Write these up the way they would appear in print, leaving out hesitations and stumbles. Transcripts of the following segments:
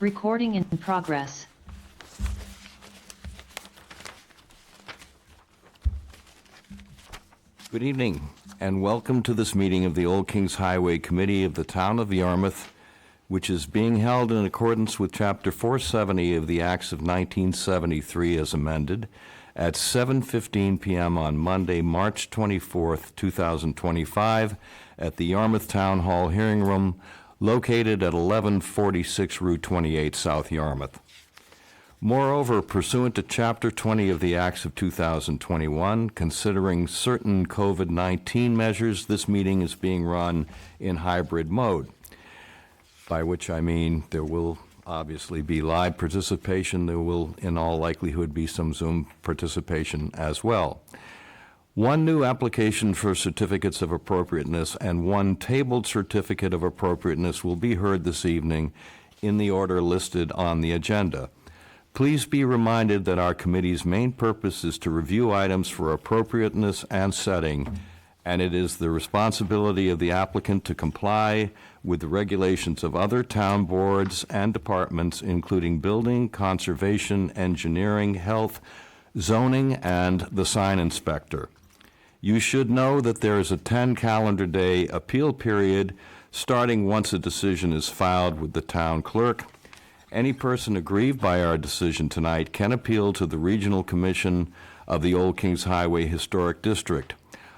Recording in progress. Good evening, and welcome to this meeting of the Old Kings Highway Committee of the Town of Yarmouth, which is being held in accordance with Chapter 470 of the Acts of 1973 as amended, at 7:15 p.m. on Monday, March 24th, 2025, at the Yarmouth Town Hall Hearing Room, located at 1146 Route 28, South Yarmouth. Moreover, pursuant to Chapter 20 of the Acts of 2021, considering certain COVID-19 measures, this meeting is being run in hybrid mode, by which I mean there will obviously be live participation. There will, in all likelihood, be some Zoom participation as well. One new application for certificates of appropriateness and one tabled certificate of appropriateness will be heard this evening in the order listed on the agenda. Please be reminded that our committee's main purpose is to review items for appropriateness and setting, and it is the responsibility of the applicant to comply with the regulations of other town boards and departments, including building, conservation, engineering, health, zoning, and the sign inspector. You should know that there is a 10 calendar day appeal period starting once a decision is filed with the town clerk. Any person aggrieved by our decision tonight can appeal to the Regional Commission of the Old Kings Highway Historic District.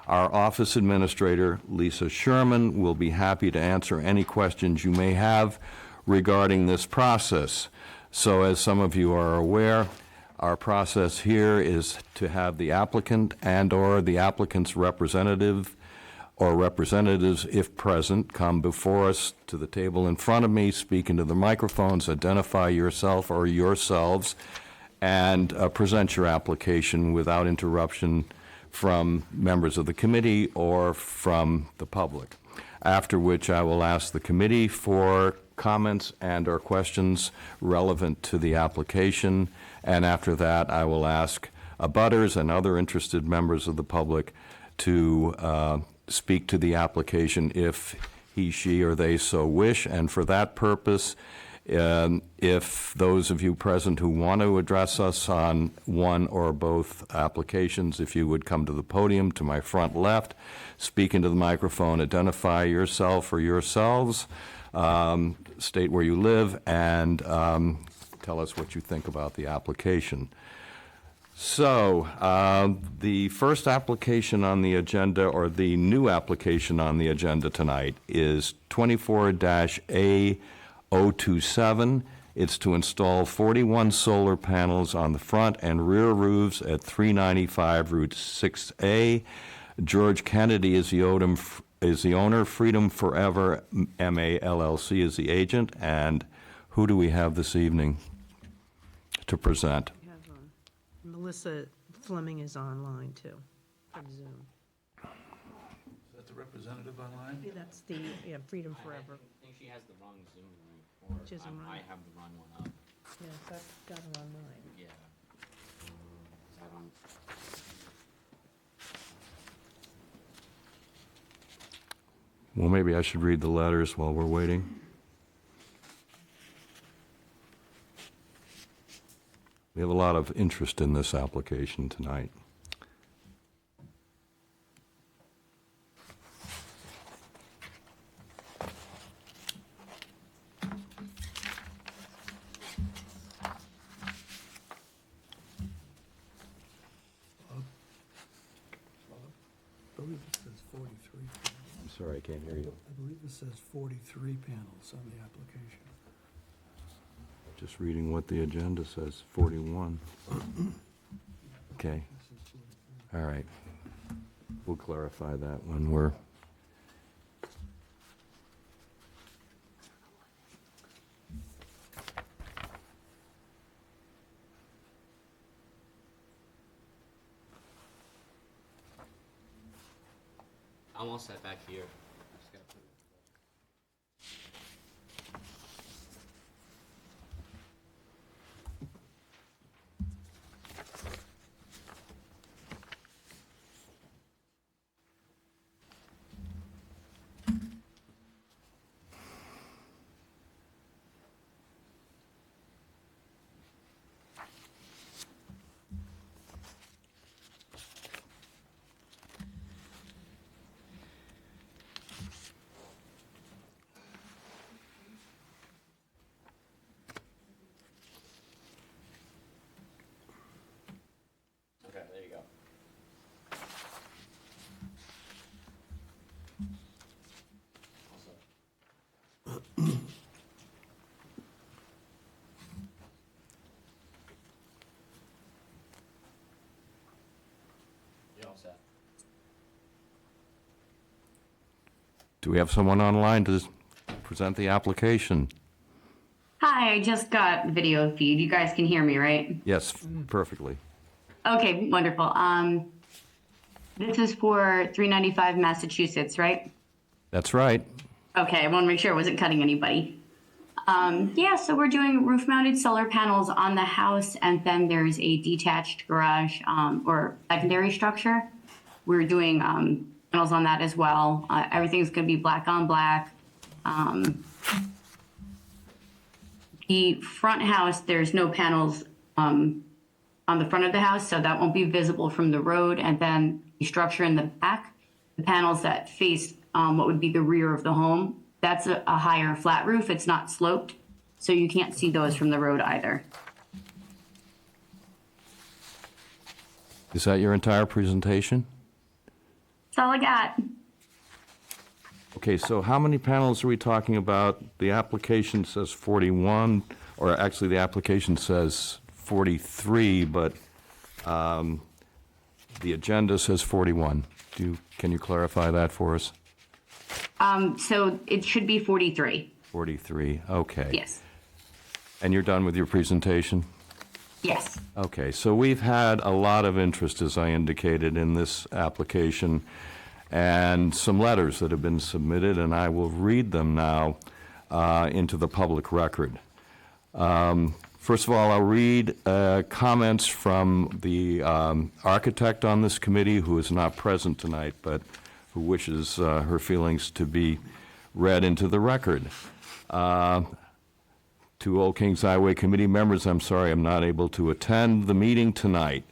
Our office administrator, Lisa Sherman, will be happy to answer any questions you may have regarding this process. So as some of you are aware, our process here is to have the applicant and/or the applicant's representative or representatives, if present, come before us to the table in front of me, speak into the microphones, identify yourself or yourselves, and present your application without interruption from members of the committee or from the public. After which I will ask the committee for comments and or questions relevant to the application, and after that I will ask abutters and other interested members of the public to speak to the application if he, she, or they so wish. And for that purpose, if those of you present who want to address us on one or both applications, if you would come to the podium to my front left, speak into the microphone, identify yourself or yourselves, state where you live, and tell us what you think about the application. So, the first application on the agenda, or the new application on the agenda tonight, is 24-A027. It's to install 41 solar panels on the front and rear roofs at 395 Route 6A. George Kennedy is the owner, Freedom Forever MA LLC is the agent, and who do we have this evening to present? Melissa Fleming is online too, from Zoom. Is that the representative online? That's the Freedom Forever. I think she has the wrong Zoom link, or Which isn't I right. have the wrong one up. Yes, I've got it online. Yeah. So I don't- Well, maybe I should read the letters while we're waiting. We have a lot of interest in this application tonight. I believe it says 43 panels. I'm sorry, I can't hear you. I believe it says 43 panels on the application. Just reading what the agenda says, 41. Okay, This is 43. all right. We'll clarify that when we're... I'm all set back here. Just gotta put it- all set. Do we have someone online to present the application? Hi, I just got video feed. You guys can hear me, right? Yes, perfectly. Okay, wonderful. This is for 395 Massachusetts, right? That's right. Okay, I want to make sure I wasn't cutting anybody. Yeah, so we're doing roof-mounted solar panels on the house, and then there's a detached garage or secondary structure. We're doing panels on that as well. Everything's going to be black on black. The front house, there's no panels on the front of the house, so that won't be visible from the road. And then the structure in the back, the panels that face what would be the rear of the home, that's a higher flat roof. It's not sloped, so you can't see those from the road either. Is that your entire presentation? That's all I got. Okay, so how many panels are we talking about? The application says 41, or actually the application says 43, but the agenda says 41. Can you clarify that for us? So it should be 43. 43, okay. Yes. And you're done with your presentation? Yes. Okay, so we've had a lot of interest, as I indicated, in this application, and some letters that have been submitted, and I will read them now into the public record. First of all, I'll read comments from the architect on this committee, who is not present tonight, but who wishes her feelings to be read into the record. To Old Kings Highway Committee members, I'm sorry I'm not able to attend the meeting tonight.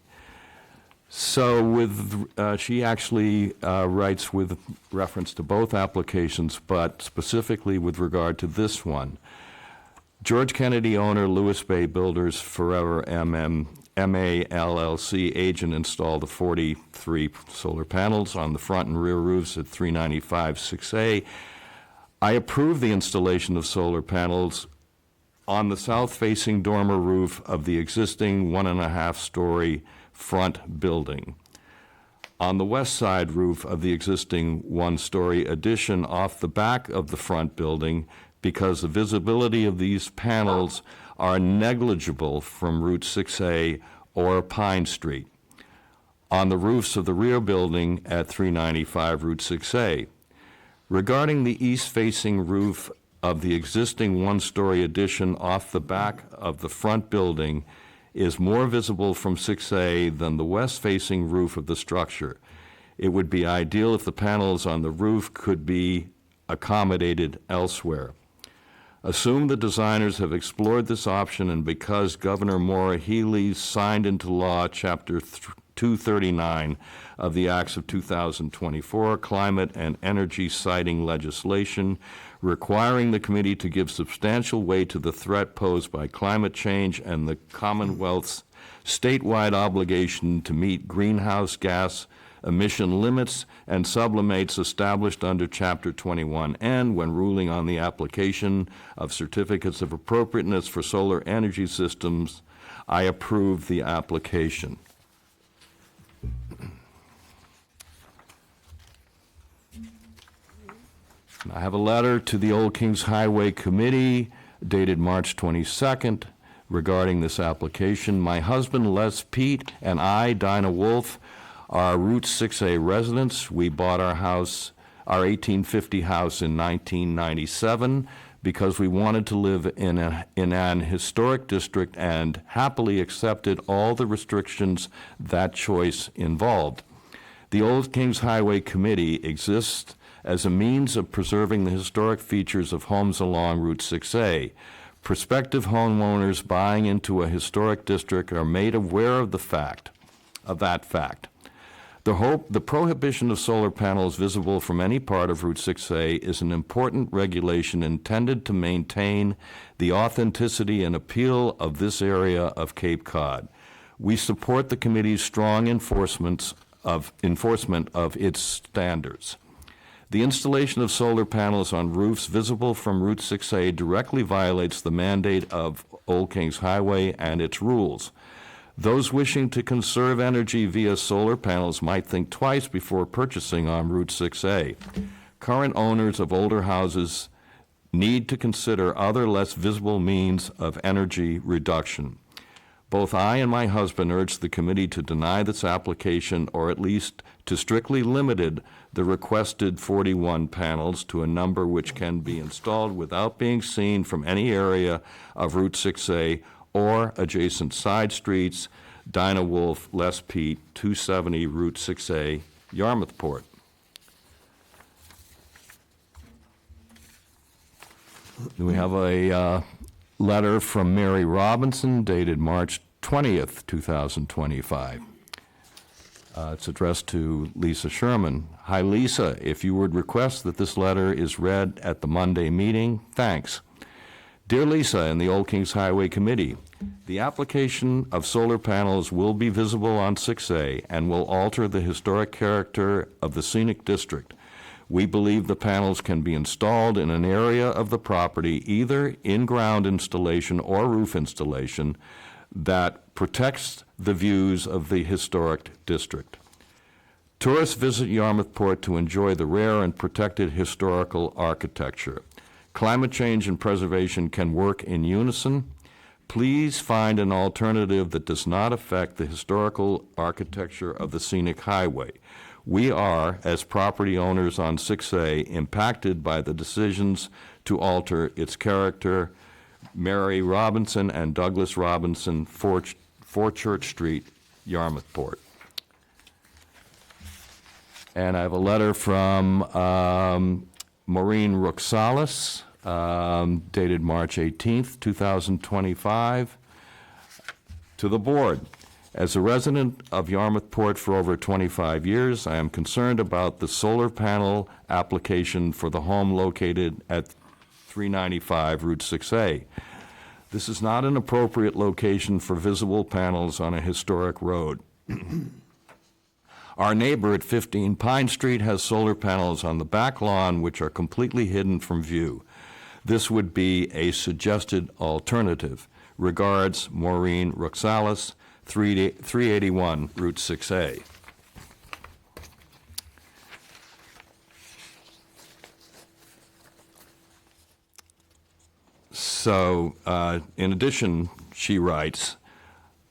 So she actually writes with reference to both applications, but specifically with regard to this one. George Kennedy owner, Lewis Bay Builders Forever MA LLC agent installed the 43 solar panels on the front and rear roofs at 395 6A. I approve the installation of solar panels on the south-facing dormer roof of the existing 1.5-story front building. On the west side roof of the existing 1-story addition off the back of the front building, because the visibility of these panels are negligible from Route 6A or Pine Street. On the roofs of the rear building at 395 Route 6A. Regarding the east-facing roof of the existing 1-story addition off the back of the front building is more visible from 6A than the west-facing roof of the structure. It would be ideal if the panels on the roof could be accommodated elsewhere. Assume the designers have explored this option, and because Governor Maura Healey signed into law Chapter 239 of the Acts of 2024, Climate and Energy Siting Legislation, requiring the committee to give substantial weight to the threat posed by climate change and the Commonwealth's statewide obligation to meet greenhouse gas emission limits and sublimates established under Chapter 21N when ruling on the application of certificates of appropriateness for solar energy systems, I approve the application. I have a letter to the Old Kings Highway Committee dated March 22nd regarding this application. My husband, Les Pete, and I, Dinah Wolf, are Route 6A residents. We bought our 1850 house in 1997 because we wanted to live in an historic district and happily accepted all the restrictions that choice involved. The Old Kings Highway Committee exists as a means of preserving the historic features of homes along Route 6A. Prospective homeowners buying into a historic district are made aware of that fact. The prohibition of solar panels visible from any part of Route 6A is an important regulation intended to maintain the authenticity and appeal of this area of Cape Cod. We support the committee's strong enforcement of its standards. The installation of solar panels on roofs visible from Route 6A directly violates the mandate of Old Kings Highway and its rules. Those wishing to conserve energy via solar panels might think twice before purchasing on Route 6A. Current owners of older houses need to consider other less visible means of energy reduction. Both I and my husband urged the committee to deny this application, or at least to strictly limit the requested 41 panels to a number which can be installed without being seen from any area of Route 6A or adjacent side streets, Dinah Wolf, Les Pete, 270 Route 6A, Yarmouthport. We have a letter from Mary Robinson dated March 20th, 2025. It's addressed to Lisa Sherman. Hi, Lisa. If you would request that this letter is read at the Monday meeting, thanks. Dear Lisa and the Old Kings Highway Committee, the application of solar panels will be visible on 6A and will alter the historic character of the scenic district. We believe the panels can be installed in an area of the property, either in-ground installation or roof installation, that protects the views of the historic district. Tourists visit Yarmouthport to enjoy the rare and protected historical architecture. Climate change and preservation can work in unison. Please find an alternative that does not affect the historical architecture of the scenic highway. We are, as property owners on 6A, impacted by the decisions to alter its character. Mary Robinson and Douglas Robinson, 4 Church Street, Yarmouthport. And I have a letter from Maureen Ruxalis, dated March 18th, 2025, to the board. As a resident of Yarmouthport for over 25 years, I am concerned about the solar panel application for the home located at 395 Route 6A. This is not an appropriate location for visible panels on a historic road. Our neighbor at 15 Pine Street has solar panels on the back lawn which are completely hidden from view. This would be a suggested alternative. Regards, Maureen Ruxalis, 381 Route 6A. So, in addition, she writes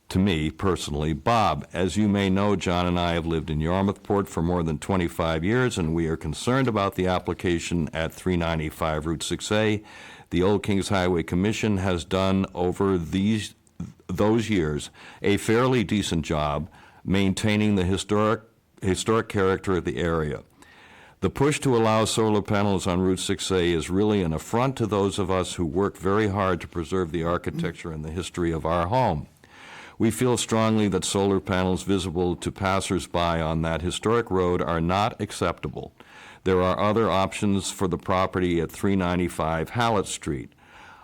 to me personally, Bob, as you may know, John and I have lived in Yarmouthport for more than 25 years, and we are concerned about the application at 395 Route 6A. The Old Kings Highway Commission has done over those years a fairly decent job maintaining the historic character of the area. The push to allow solar panels on Route 6A is really an affront to those of us who work very hard to preserve the architecture and the history of our home. We feel strongly that solar panels visible to passers-by on that historic road are not acceptable. There are other options for the property at 395 Hallett Street.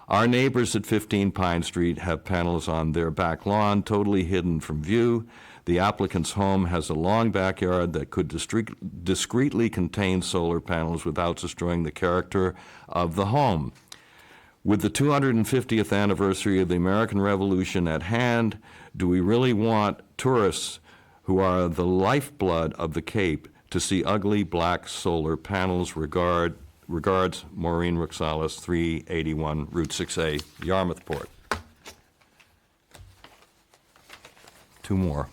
Our neighbors at 15 Pine Street have panels on their back lawn totally hidden from view. The applicant's home has a long backyard that could discreetly contain solar panels without destroying the character of the home. With the 250th anniversary of the American Revolution at hand, do we really want tourists who are the lifeblood of the Cape to see ugly black solar panels? Regards, Maureen Ruxalis, 381 Route 6A, Yarmouthport. Two more.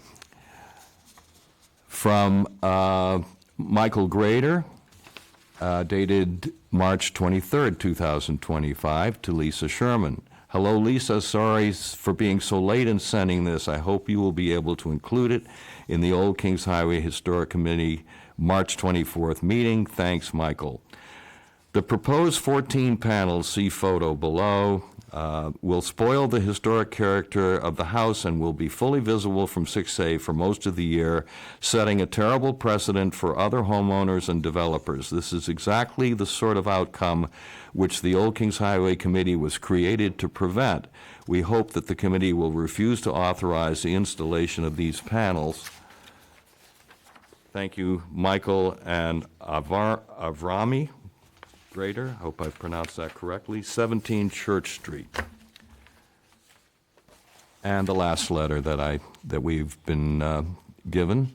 From Michael Grader, dated March 23rd, 2025, to Lisa Sherman. Hello, Lisa. Sorry for being so late in sending this. I hope you will be able to include it in the Old Kings Highway Historic Committee March 24th meeting. Thanks, Michael. The proposed 14 panels, see photo below, will spoil the historic character of the house and will be fully visible from 6A for most of the year, setting a terrible precedent for other homeowners and developers. This is exactly the sort of outcome which the Old Kings Highway Committee was created to prevent. We hope that the committee will refuse to authorize the installation of these panels. Thank you, Michael and Avrami Grader, I hope I've pronounced that correctly, 17 Church Street. And the last letter that we've been given,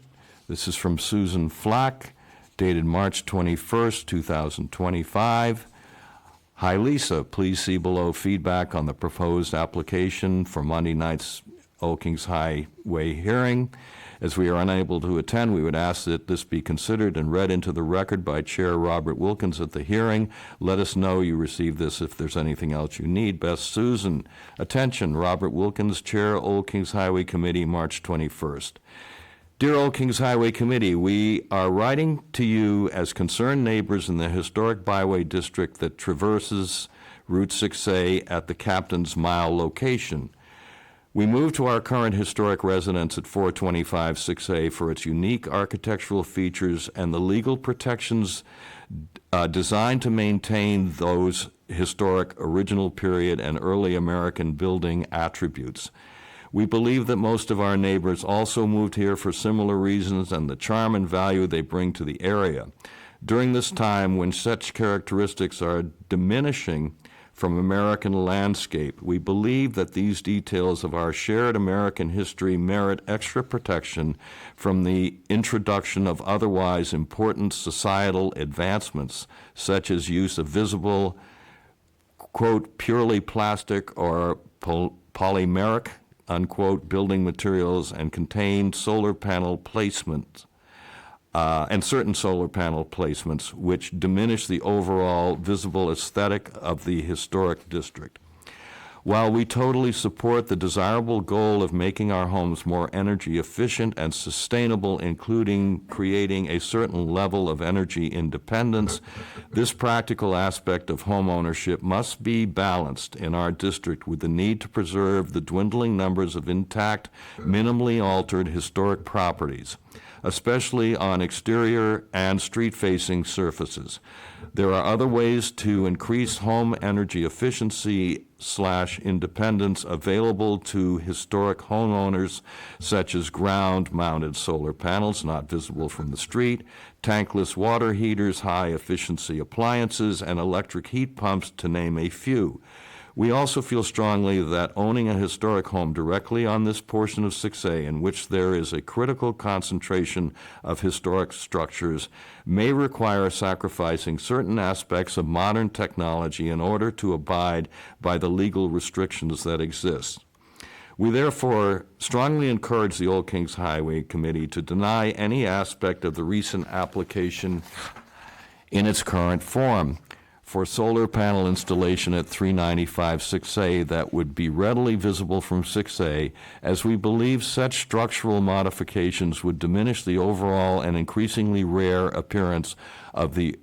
this is from Susan Flack, dated March 21st, 2025. Hi, Lisa. Please see below feedback on the proposed application for Monday night's Old Kings Highway hearing. As we are unable to attend, we would ask that this be considered and read into the record by Chair Robert Wilkins at the hearing. Let us know you received this if there's anything else you need. Best Susan. Attention, Robert Wilkins, Chair, Old Kings Highway Committee, March 21st. Dear Old Kings Highway Committee, we are writing to you as concerned neighbors in the historic byway district that traverses Route 6A at the Captain's Mile location. We moved to our current historic residence at 425 6A for its unique architectural features and the legal protections designed to maintain those historic original period and early American building attributes. We believe that most of our neighbors also moved here for similar reasons and the charm and value they bring to the area. During this time, when such characteristics are diminishing from American landscape, we believe that these details of our shared American history merit extra protection from the introduction of otherwise important societal advancements, such as use of visible, quote, purely plastic or polymeric, unquote, building materials and contained solar panel placements, and certain solar panel placements, which diminish the overall visible aesthetic of the historic district. While we totally support the desirable goal of making our homes more energy efficient and sustainable, including creating a certain level of energy independence, this practical aspect of home ownership must be balanced in our district with the need to preserve the dwindling numbers of intact, minimally altered historic properties, especially on exterior and street-facing surfaces. There are other ways to increase home energy efficiency / independence available to historic homeowners, such as ground-mounted solar panels not visible from the street, tankless water heaters, high-efficiency appliances, and electric heat pumps, to name a few. We also feel strongly that owning a historic home directly on this portion of 6A, in which there is a critical concentration of historic structures, may require sacrificing certain aspects of modern technology in order to abide by the legal restrictions that exist. We therefore strongly encourage the Old Kings Highway Committee to deny any aspect of the recent application in its current form for solar panel installation at 395 6A that would be readily visible from 6A, as we believe such structural modifications would diminish the overall and increasingly rare appearance of the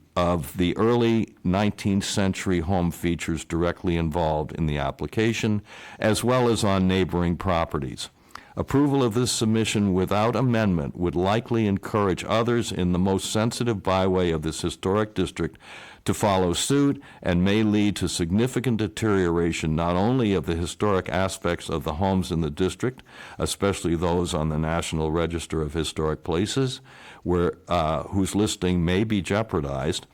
early 19th century home features directly involved in the application, as well as on neighboring properties. Approval of this submission without amendment would likely encourage others in the most sensitive byway of this historic district to follow suit and may lead to significant deterioration not only of the historic aspects of the homes in the district, especially those on the National Register of Historic Places, whose listing may be jeopardized,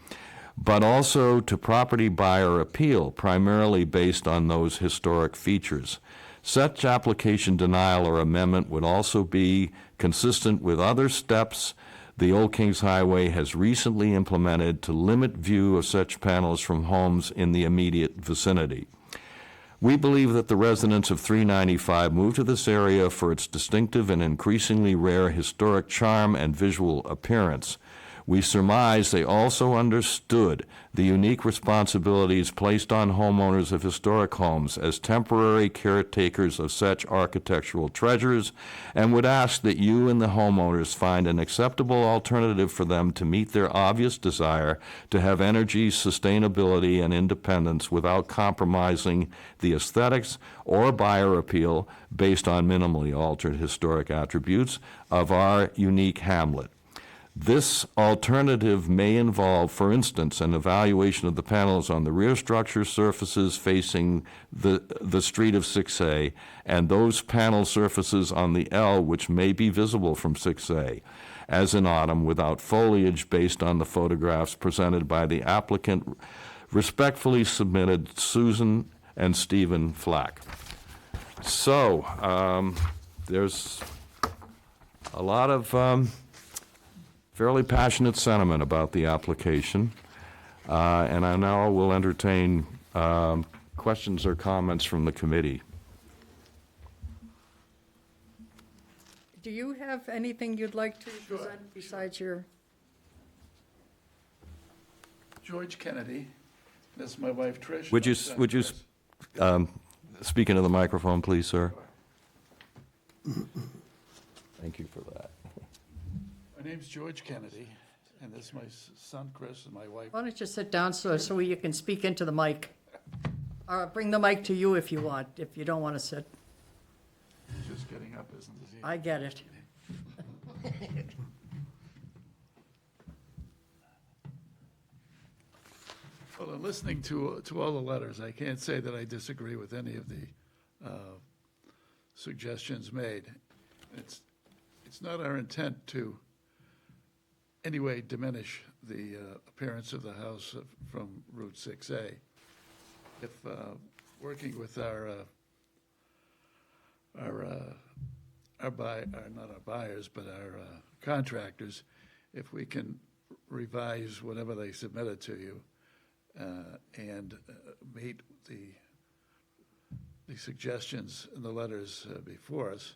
but also to property buyer appeal, primarily based on those historic features. Such application denial or amendment would also be consistent with other steps the Old Kings Highway has recently implemented to limit view of such panels from homes in the immediate vicinity. We believe that the residents of 395 moved to this area for its distinctive and increasingly rare historic charm and visual appearance. We surmise they also understood the unique responsibilities placed on homeowners of historic homes as temporary caretakers of such architectural treasures, and would ask that you and the homeowners find an acceptable alternative for them to meet their obvious desire to have energy, sustainability, and independence without compromising the aesthetics or buyer appeal based on minimally altered historic attributes of our unique hamlet. This alternative may involve, for instance, an evaluation of the panels on the rear structure surfaces facing the street of 6A and those panel surfaces on the L which may be visible from 6A, as in autumn, without foliage based on the photographs presented by the applicant. Respectfully submitted, Susan and Stephen Flack. So, there's a lot of fairly passionate sentiment about the application, and I now will entertain questions or comments from the committee. Do you have anything you'd like to present besides your, George Kennedy, this is my wife Trish. Would you, my son would you Chris. speak into the microphone, please, sir? Thank you for that. My name's George Kennedy, and this is my son Chris and my wife. why don't you sit down so you can speak into the mic? Or bring the mic to you if you want, if you don't want to sit. He's just getting up, isn't he? I get it. Well, in listening to all the letters, I can't say that I disagree with any of the suggestions made. It's not our intent to anyway diminish the appearance of the house from Route 6A. If working with our not our buyers, but our contractors, if we can revise whatever they submitted to you and meet the suggestions in the letters before us,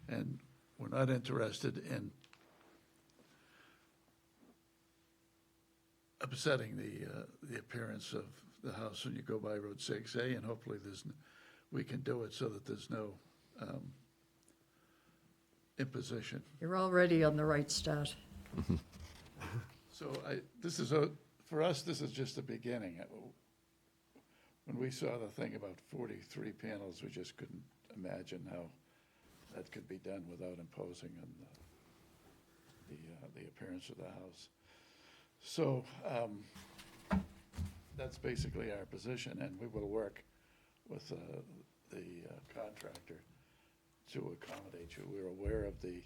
and we're not interested in upsetting the appearance of the house when you go by Road 6A, and hopefully we can do it so that there's no imposition. You're already on the right start. So for us, this is just the beginning. When we saw the thing about 43 panels, we just couldn't imagine how that could be done without imposing on the appearance of the house. So that's basically our position, and we will work with the contractor to accommodate you. We're aware of the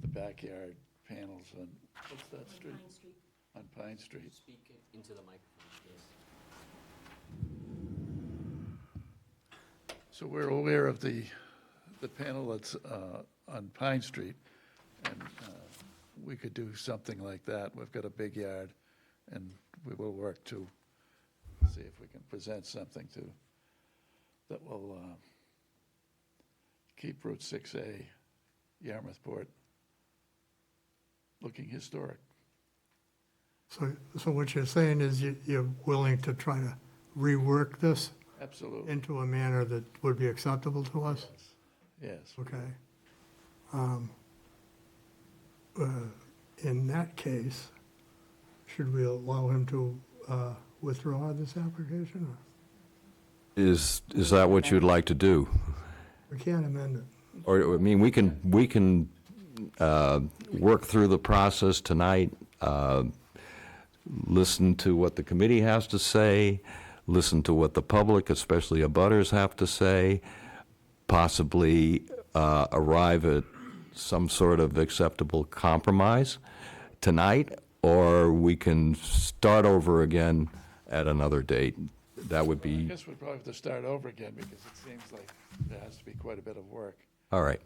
backyard panels on, what's that street? Pine Street. On Pine Street. Speak it into the microphone, yes. So we're aware of the panel that's on Pine Street, and we could do something like that. We've got a big yard, and we will work to see if we can present something that will keep Route 6A, Yarmouthport, looking historic. So what you're saying is you're willing to try to rework this Absolutely, into a manner that would be acceptable to us? yes. Okay. In that case, should we allow him to withdraw this application? Or Is that what you'd like to do? we can't amend it. Or, I mean, we can work through the process tonight, listen to what the committee has to say, listen to what the public, especially abutters, have to say, possibly arrive at some sort of acceptable compromise tonight, or we can start over again at another date. That would I be, guess we'd probably have to start over again, because it seems like there has to be quite a bit of work. all right.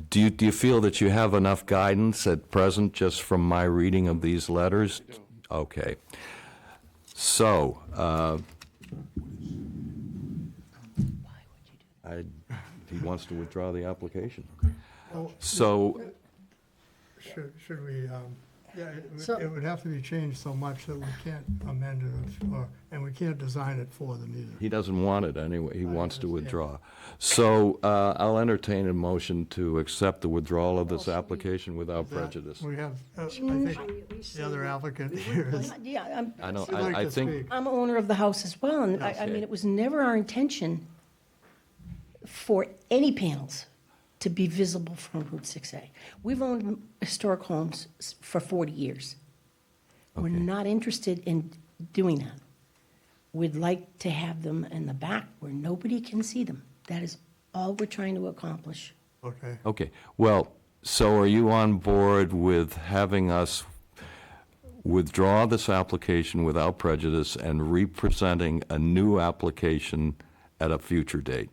Do you feel that you have enough guidance at present, just from my reading of these letters? I do. Okay. So, he wants to withdraw the application. So, Should we, yeah, So- it would have to be changed so much that we can't amend it, and we can't design it for them either. he doesn't want it anyway, he wants to understand. withdraw. So, I'll entertain a motion to accept the withdrawal of this application without prejudice. We have, I think, the other applicant here is, Yeah, I know, would like I to think, speak. I'm owner of the house as well, and I Okay. mean, it was never our intention for any panels to be visible from Route 6A. We've owned historic homes for 40 years. We're Okay. not interested in doing that. We'd like to have them in the back where nobody can see them. That is all we're trying to accomplish. okay. okay, well, so are you on board with having us withdraw this application without prejudice and representing a new application at a future date.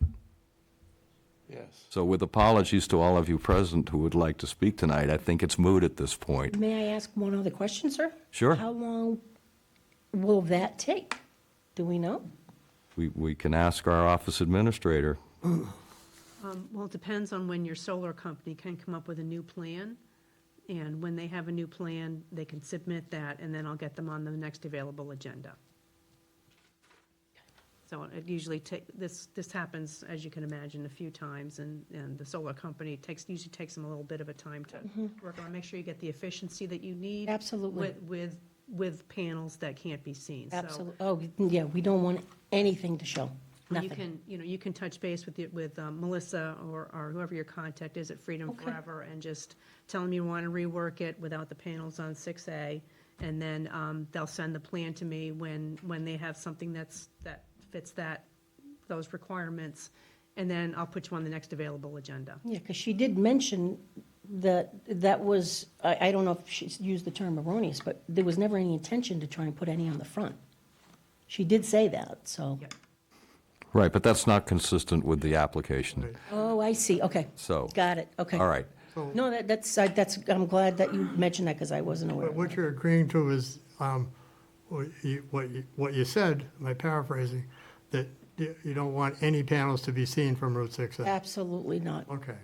Yes. So with apologies to all of you present who would like to speak tonight, I think it's moot at this point. May I ask one other question, sir? Sure. How long will that take? Do we know? We can ask our office administrator. Well, it depends on when your solar company can come up with a new plan. And when they have a new plan, they can submit that, and then I'll get them on the next available agenda. So it usually this happens, as you can imagine, a few times, and the solar company usually takes them a little bit of a time to work on, make sure you get the efficiency that you need. Absolutely. With panels that can't be seen. So Absolutely. Oh, yeah, we don't want anything to show. you Nothing. can, you can touch base with Melissa or whoever your contact is at Freedom Okay. Forever, and just tell them you want to rework it without the panels on 6A, and then they'll send the plan to me when they have something that fits those requirements, and then I'll put you on the next available agenda. Yeah, because she did mention that was, I don't know if she used the term erroneous, but there was never any intention to try and put any on the front. She did say that, so. Yep. Right, but that's not consistent with the application. Oh, I see, okay. So- Got it, okay. All right. No, that's, I'm glad that you mentioned that, because I wasn't aware But of what that. you're agreeing to is, what you said, my paraphrasing, that you don't want any panels to be seen from Route 6A. Absolutely not. Okay.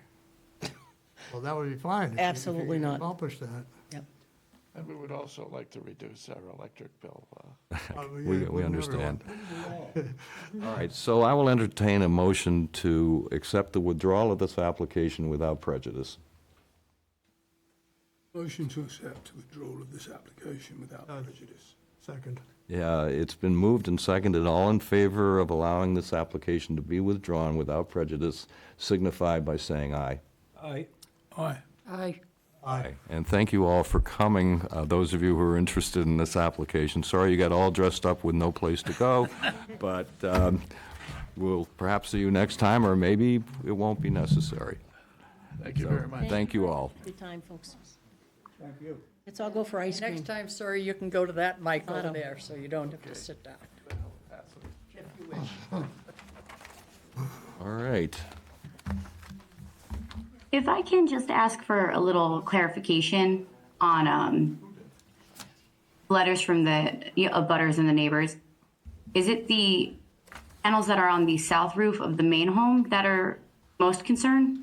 Well, that would be fine. if you- Absolutely if you not. accomplish that. Yep. And we would also like to reduce our electric bill. We understand. All right, so I will entertain a motion to accept the withdrawal of this application without prejudice. Motion to accept withdrawal of this application without prejudice. Second. Yeah, it's been moved and seconded. All in favor of allowing this application to be withdrawn without prejudice signify by saying aye. Aye. Aye. Aye. Aye. And thank you all for coming, those of you who are interested in this application. Sorry you got all dressed up with no place to go, but we'll perhaps see you next time, or maybe it won't be necessary. Thank you very much. Thank you all. Good time, folks. Thank you. Let's all go for ice cream. Next time, sir, you can go to that mic over Otto. there, so you don't have to sit down. If you wish. All right. If I can just ask for a little clarification on letters from the abutters and the neighbors. Is it the panels that are on the south roof of the main home that are most concerned?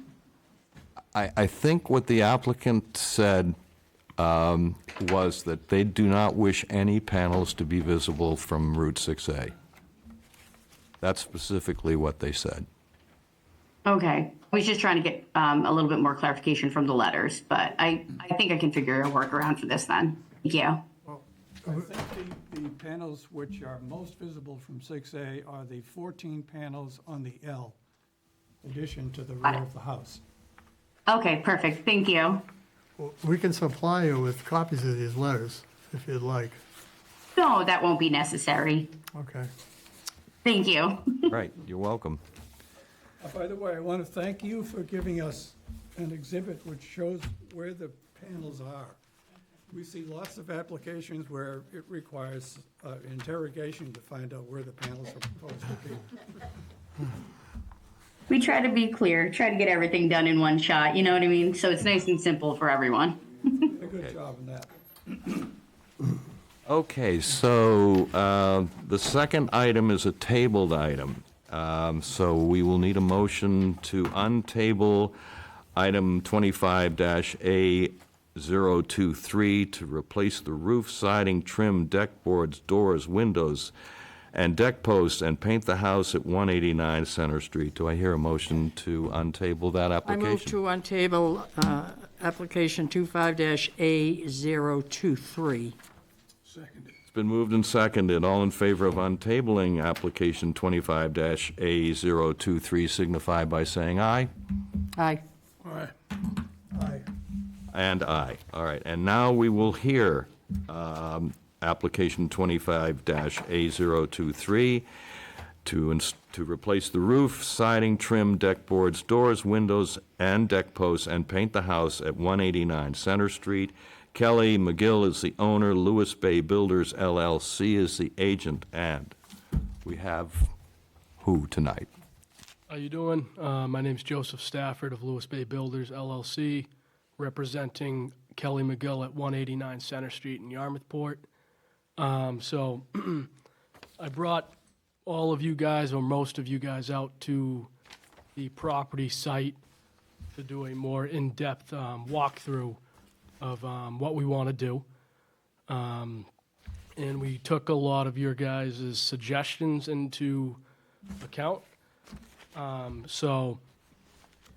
I think what the applicant said was that they do not wish any panels to be visible from Route 6A. That's specifically what they said. Okay, I was just trying to get a little bit more clarification from the letters, but I think I can figure a workaround for this then. Thank you. I think the panels which are most visible from 6A are the 14 panels on the L, addition to the rear of the house. Okay, perfect, thank you. Well, we can supply you with copies of these letters, if you'd like. No, that won't be necessary. Okay. Thank you. Right, you're welcome. By the way, I want to thank you for giving us an exhibit which shows where the panels are. We see lots of applications where it requires interrogation to find out where the panels are supposed to be. We try to be clear, try to get everything done in one shot, you know what I mean? So it's nice and simple for everyone. A good job on that. Okay, so the second item is a tabled item. So we will need a motion to untable item 25-A023 to replace the roof, siding, trim, deck boards, doors, windows, and deck posts, and paint the house at 189 Center Street. Do I hear a motion to untable that I application? move to untable application 25-A023. Seconded. It's been moved and seconded. All in favor of untabling application 25-A023 signify by saying aye. Aye. Aye. Aye. And aye. All right, and now we will hear application 25-A023 to replace the roof, siding, trim, deck boards, doors, windows, and deck posts, and paint the house at 189 Center Street. Kelly McGill is the owner, Lewis Bay Builders LLC is the agent, and we have who tonight? How you doing? My name's Joseph Stafford of Lewis Bay Builders LLC, representing Kelly McGill at 189 Center Street in Yarmouthport. So I brought all of you guys, or most of you guys, out to the property site to do a more in-depth walkthrough of what we want to do. And we took a lot of your guys' suggestions into account. So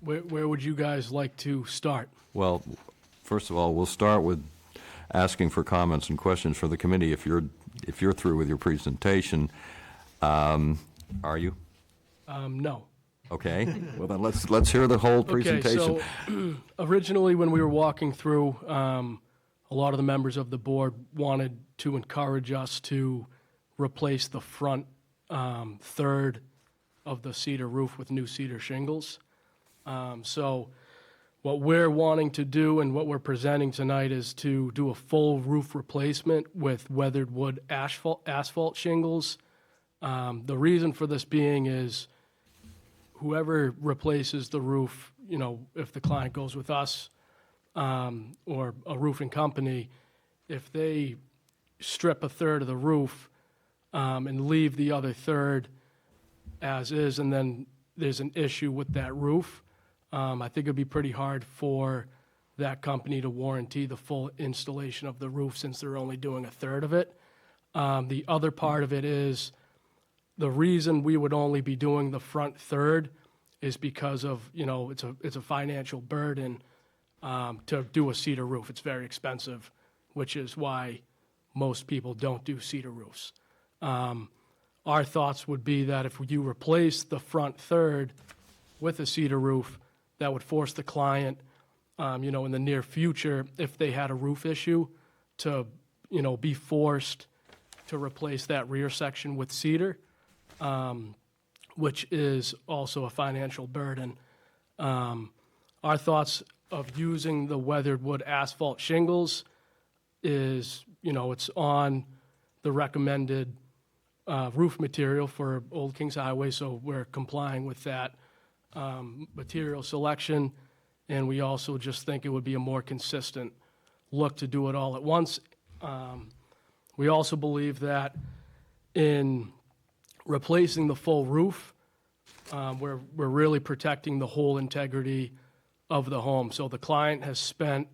where would you guys like to start? Well, first of all, we'll start with asking for comments and questions for the committee. If you're through with your presentation, are you? No. Okay. Well, then let's hear the whole presentation. Okay, so originally when we were walking through, a lot of the members of the board wanted to encourage us to replace the front third of the cedar roof with new cedar shingles. So what we're wanting to do and what we're presenting tonight is to do a full roof replacement with weathered wood asphalt shingles. The reason for this being is whoever replaces the roof, you know, if the client goes with us or a roofing company, if they strip a third of the roof and leave the other third as is, and then there's an issue with that roof, I think it'd be pretty hard for that company to warranty the full installation of the roof since they're only doing a third of it. The other part of it is the reason we would only be doing the front third is because of, you know, it's a financial burden to do a cedar roof. It's very expensive, which is why most people don't do cedar roofs. Our thoughts would be that if you replace the front third with a cedar roof, that would force the client, you know, in the near future, if they had a roof issue, to, you know, be forced to replace that rear section with cedar, which is also a financial burden. Our thoughts of using the weathered wood asphalt shingles is, you know, it's on the recommended roof material for Old Kings Highway, so we're complying with that material selection, and we also just think it would be a more consistent look to do it all at once. We also believe that in replacing the full roof, we're really protecting the whole integrity of the home. So the client has spent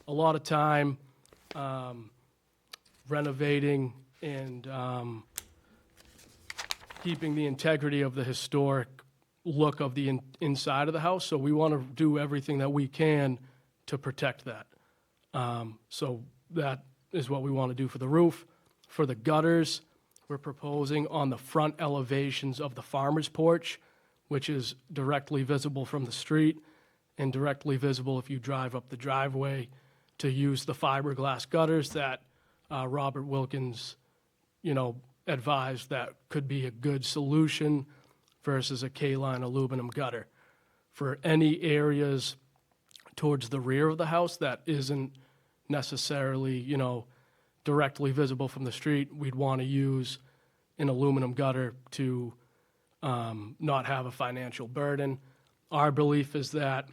a lot of time renovating and keeping the integrity of the historic look of the inside of the house. So we want to do everything that we can to protect that. So that is what we want to do for the roof. For the gutters, we're proposing on the front elevations of the farmer's porch, which is directly visible from the street and directly visible if you drive up the driveway, to use the fiberglass gutters that Robert Wilkins, you know, advised that could be a good solution versus a K-line aluminum gutter. For any areas towards the rear of the house that isn't necessarily, you know, directly visible from the street, we'd want to use an aluminum gutter to not have a financial burden. Our belief is that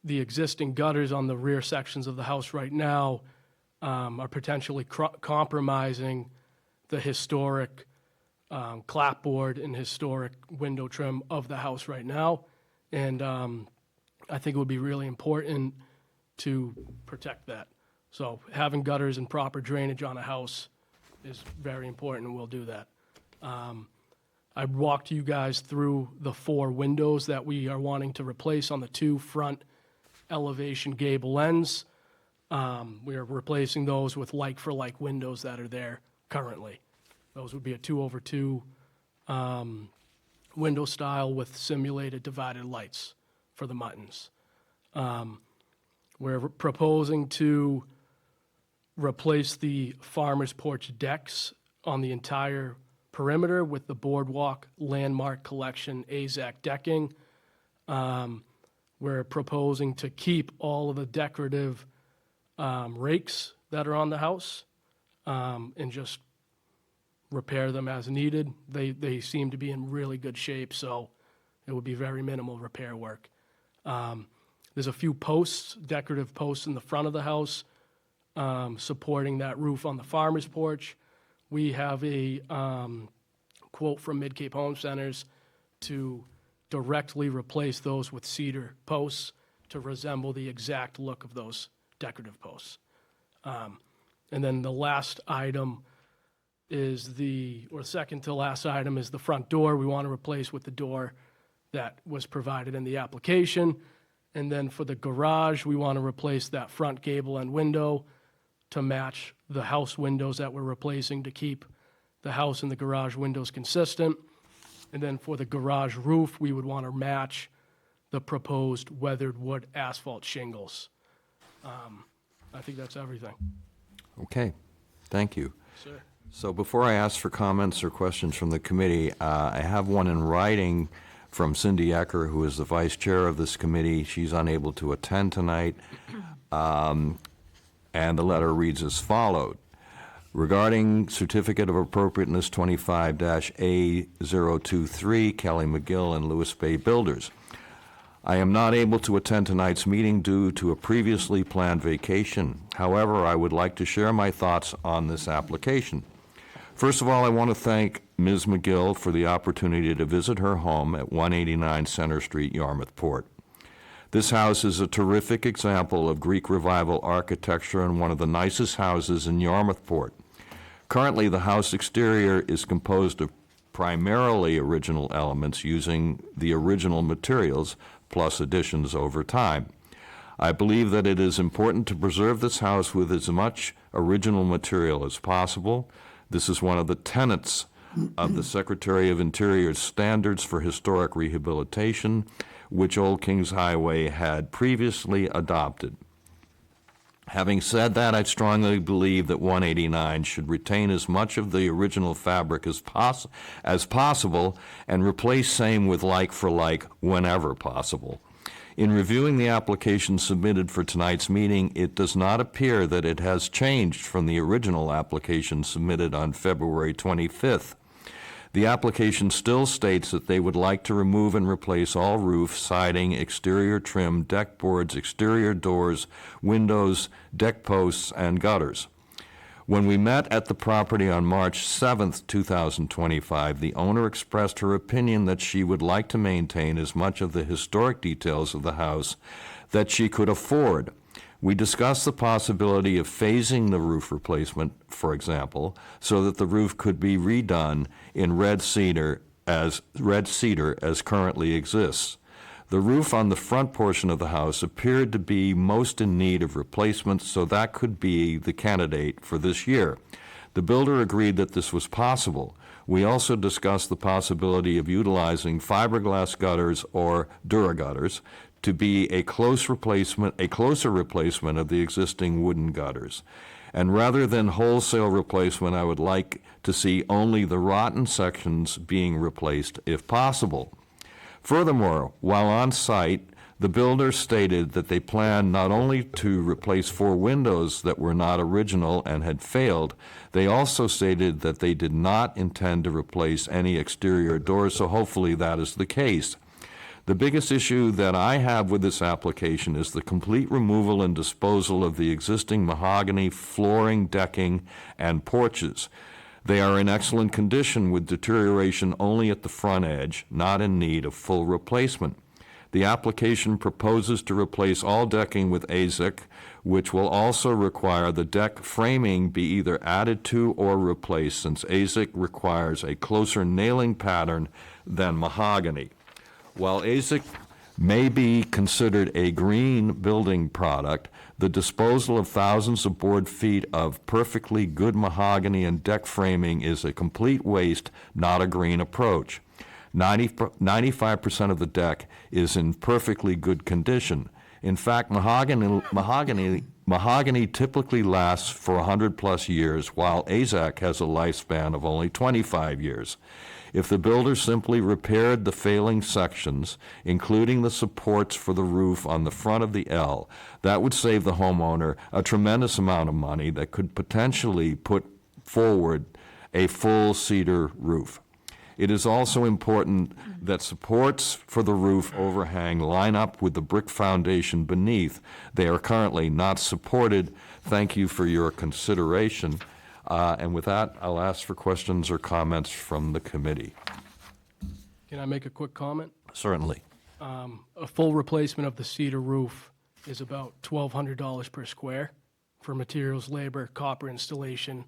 the existing gutters on the rear sections of the house right now are potentially compromising the historic clapboard and historic window trim of the house right now. And I think it would be really important to protect that. So having gutters and proper drainage on a house is very important, and we'll do that. I walked you guys through the 4 windows that we are wanting to replace on the 2 front elevation gable ends. We are replacing those with like-for-like windows that are there currently. Those would be a 2/2 window style with simulated divided lights for the muttons. We're proposing to replace the farmer's porch decks on the entire perimeter with the Boardwalk Landmark Collection AZAC decking. We're proposing to keep all of the decorative rakes that are on the house and just repair them as needed. They seem to be in really good shape, so it would be very minimal repair work. There's a few posts, decorative posts in the front of the house, supporting that roof on the farmer's porch. We have a quote from Mid-Cape Home Centers to directly replace those with cedar posts to resemble the exact look of those decorative posts. And then the last item is or second to last item is the front door. We want to replace with the door that was provided in the application. And then for the garage, we want to replace that front gable and window to match the house windows that we're replacing to keep the house and the garage windows consistent. And then for the garage roof, we would want to match the proposed weathered wood asphalt shingles. I think that's everything. Okay, thank you. Sir. So before I ask for comments or questions from the committee, I have one in writing from Cindy Ecker, who is the vice chair of this committee. She's unable to attend tonight. And the letter reads as followed. Regarding Certificate of Appropriateness 25-A023, Kelly McGill and Lewis Bay Builders. I am not able to attend tonight's meeting due to a previously planned vacation. However, I would like to share my thoughts on this application. First of all, I want to thank Ms. McGill for the opportunity to visit her home at 189 Center Street, Yarmouth Port. This house is a terrific example of Greek Revival architecture and one of the nicest houses in Yarmouth Port. Currently, the house exterior is composed of primarily original elements using the original materials plus additions over time. I believe that it is important to preserve this house with as much original material as possible. This is one of the tenets of the Secretary of Interior's Standards for Historic Rehabilitation, which Old Kings Highway had previously adopted. Having said that, I strongly believe that 189 should retain as much of the original fabric as possible and replace same with like for like whenever possible. In reviewing the application submitted for tonight's meeting, it does not appear that it has changed from the original application submitted on February 25th. The application still states that they would like to remove and replace all roof, siding, exterior trim, deck boards, exterior doors, windows, deck posts, and gutters. When we met at the property on March 7th, 2025, the owner expressed her opinion that she would like to maintain as much of the historic details of the house that she could afford. We discussed the possibility of phasing the roof replacement, for example, so that the roof could be redone in red cedar as currently exists. The roof on the front portion of the house appeared to be most in need of replacement, so that could be the candidate for this year. The builder agreed that this was possible. We also discussed the possibility of utilizing fiberglass gutters or Duragutters to be a closer replacement of the existing wooden gutters. And rather than wholesale replacement, I would like to see only the rotten sections being replaced if possible. Furthermore, while on site, the builder stated that they planned not only to replace 4 windows that were not original and had failed, they also stated that they did not intend to replace any exterior doors, so hopefully that is the case. The biggest issue that I have with this application is the complete removal and disposal of the existing mahogany flooring, decking, and porches. They are in excellent condition with deterioration only at the front edge, not in need of full replacement. The application proposes to replace all decking with AZEK, which will also require the deck framing be either added to or replaced, since AZEK requires a closer nailing pattern than mahogany. While AZEK may be considered a green building product, the disposal of thousands of board feet of perfectly good mahogany and deck framing is a complete waste, not a green approach. 95% of the deck is in perfectly good condition. In fact, mahogany typically lasts for 100+ years, while AZEK has a lifespan of only 25 years. If the builder simply repaired the failing sections, including the supports for the roof on the front of the L, that would save the homeowner a tremendous amount of money that could potentially put forward a full cedar roof. It is also important that supports for the roof overhang line up with the brick foundation beneath. They are currently not supported. Thank you for your consideration. And with that, I'll ask for questions or comments from the committee. Can I make a quick comment? Certainly. A full replacement of the cedar roof is about $1,200 per square for materials, labor, copper installation,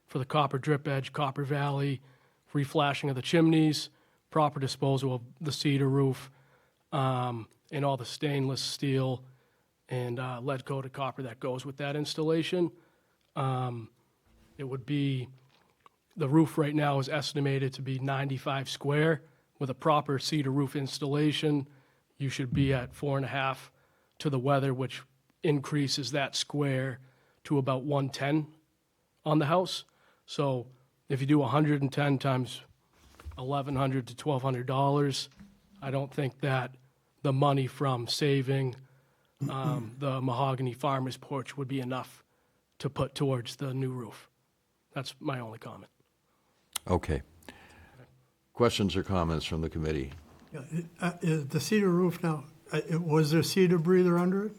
for the copper drip edge, copper valley, reflashing of the chimneys, proper disposal of the cedar roof, and all the stainless steel and lead-coated copper that goes with that installation. It would be, the roof right now is estimated to be 95 square. With a proper cedar roof installation, you should be at 4.5 to the weather, which increases that square to about 110 on the house. So if you do 110 times $1,100 to $1,200, I don't think that the money from saving the mahogany farmer's porch would be enough to put towards the new roof. That's my only comment. Okay. Questions or comments from the committee? Yeah, is the cedar roof now, was there cedar breather under it?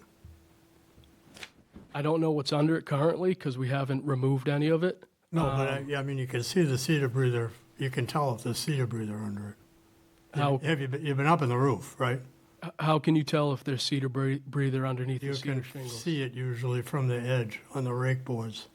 I don't know what's under it currently because we haven't removed any of it. No, but I mean, you can see the cedar breather, you can tell if there's cedar breather under it. How, You've been up in the roof, right? how can you tell if there's cedar breather underneath You the cedar can shingles? see it usually from the edge on the rake boards.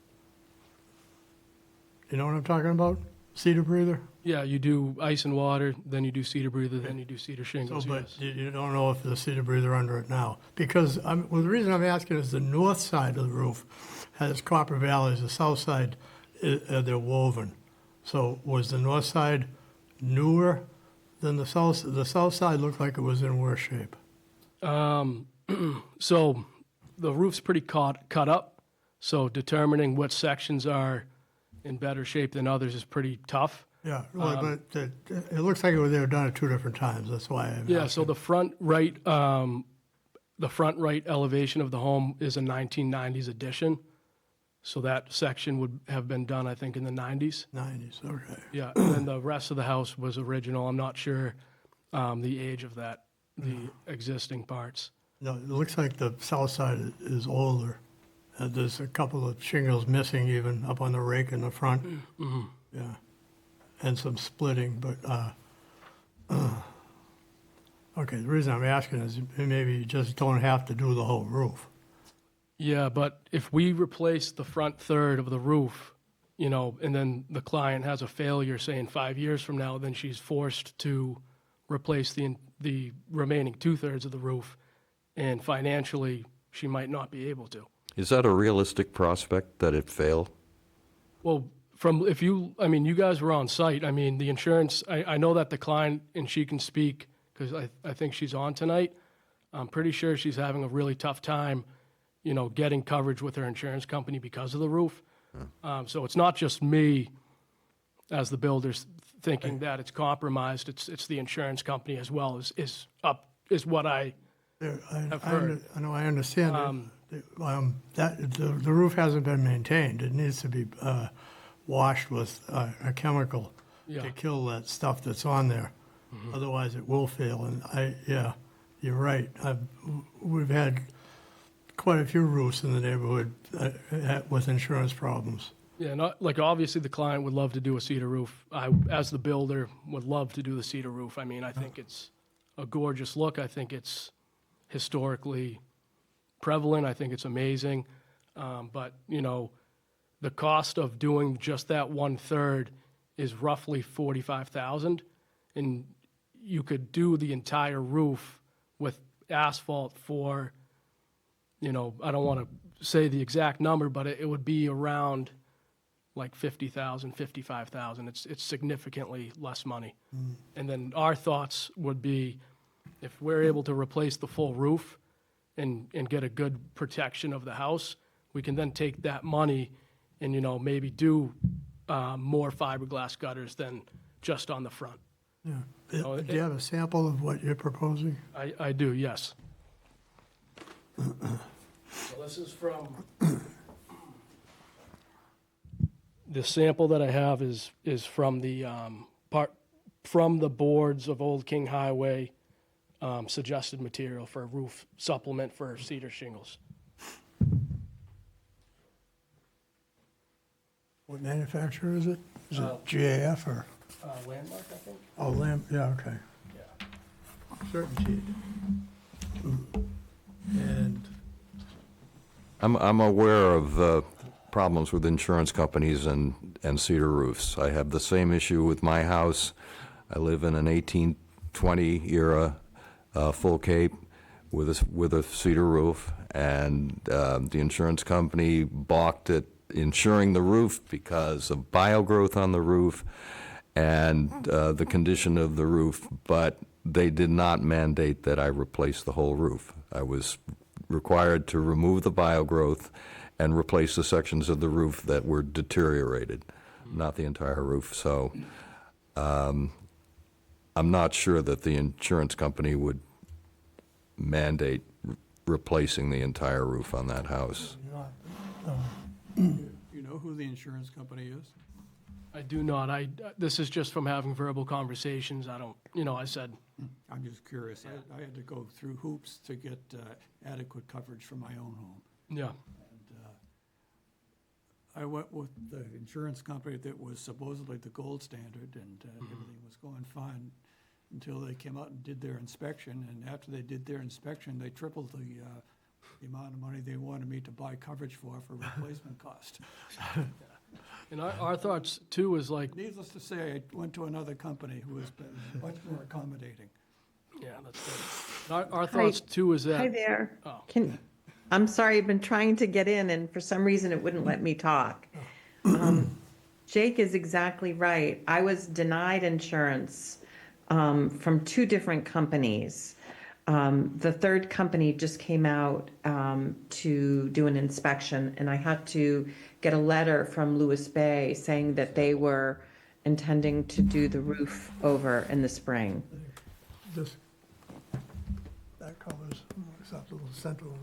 You know what I'm talking about? Cedar breather? Yeah, you do ice and water, then you do cedar breather, then you do cedar So, shingles, but yes. you don't know if there's cedar breather under it now. Because, well, the reason I'm asking is the north side of the roof has copper valleys, the south side, they're woven. So was the north side newer than the south? The south side looked like it was in worse shape. So the roof's pretty cut up, so determining which sections are in better shape than others is pretty tough. Yeah, well, but it looks like they were done at two different times, that's why I'm Yeah, asking. so the front right elevation of the home is a 1990s addition. So that section would have been done, I think, in the 90s. 90s, okay. Yeah, and then the rest of the house was original. I'm not sure the age of that, the existing parts. No, it looks like the south side is older. There's a couple of shingles missing even up on the rake in the front. Yeah, and some splitting, but, okay, the reason I'm asking is maybe you just don't have to do the whole roof. Yeah, but if we replace the front third of the roof, you know, and then the client has a failure, say in 5 years from now, then she's forced to replace the remaining 2/3 of the roof, and financially, she might not be able to. Is that a realistic prospect that it fail? Well, you guys were on site. I mean, the insurance, I know that the client, and she can speak, because I think she's on tonight. I'm pretty sure she's having a really tough time, you know, getting coverage with her insurance company because of the roof. So it's not just me, as the builders, thinking that it's compromised. It's the insurance company as well, is what I have heard. I know, I understand that the roof hasn't been maintained. It needs to be washed with a chemical Yeah. to kill that stuff that's on there. Otherwise, it will fail. And you're right. We've had quite a few roofs in the neighborhood with insurance problems. Yeah, like obviously the client would love to do a cedar roof. I, as the builder, would love to do the cedar roof. I mean, I think it's a gorgeous look. I think it's historically prevalent. I think it's amazing. But, you know, the cost of doing just that 1/3 is roughly $45,000. And you could do the entire roof with asphalt for, you know, I don't want to say the exact number, but it would be around like $50,000, $55,000. It's significantly less money. And then our thoughts would be, if we're able to replace the full roof and get a good protection of the house, we can then take that money and, you know, maybe do more fiberglass gutters than just on the front. Yeah. Oh, Do you have a sample of what you're proposing? I do, yes. So this is from The sample that I have is from the from the boards of Old King Highway, suggested material for a roof supplement for cedar shingles. What manufacturer is it? Is it GAF or? Landmark, I think. Oh, yeah, okay. Certainty. And I'm aware of the problems with insurance companies and cedar roofs. I have the same issue with my house. I live in an 1820 era full cape with a cedar roof, and the insurance company balked at insuring the roof because of biogrowth on the roof and the condition of the roof, but they did not mandate that I replace the whole roof. I was required to remove the biogrowth and replace the sections of the roof that were deteriorated, not the entire roof. So I'm not sure that the insurance company would mandate replacing the entire roof on that house. You know who the insurance company is? I do not. This is just from having verbal conversations. I don't, I said, I'm just curious. I had to go through hoops to get adequate coverage for my own home. yeah. I went with the insurance company that was supposedly the gold standard, and everything was going fine until they came out and did their inspection. And after they did their inspection, they tripled the amount of money they wanted me to buy coverage for replacement cost. And our thoughts too is like, Needless to say, I went to another company who has been much more accommodating. yeah, that's good. Our thoughts too is that. Hi there. Oh. I'm sorry, I've been trying to get in and for some reason it wouldn't let me talk. Jake is exactly right. I was denied insurance from 2 different companies. The third company just came out to do an inspection, and I had to get a letter from Lewis Bay saying that they were intending to do the roof over in the spring. this, that covers, except a little central.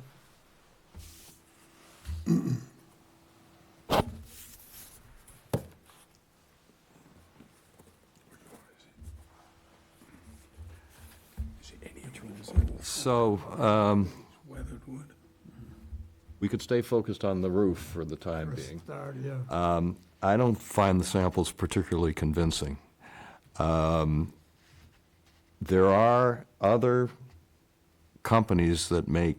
So Weathered wood. we could stay focused on the roof for the time For a being. start, yeah. I don't find the samples particularly convincing. There are other companies that make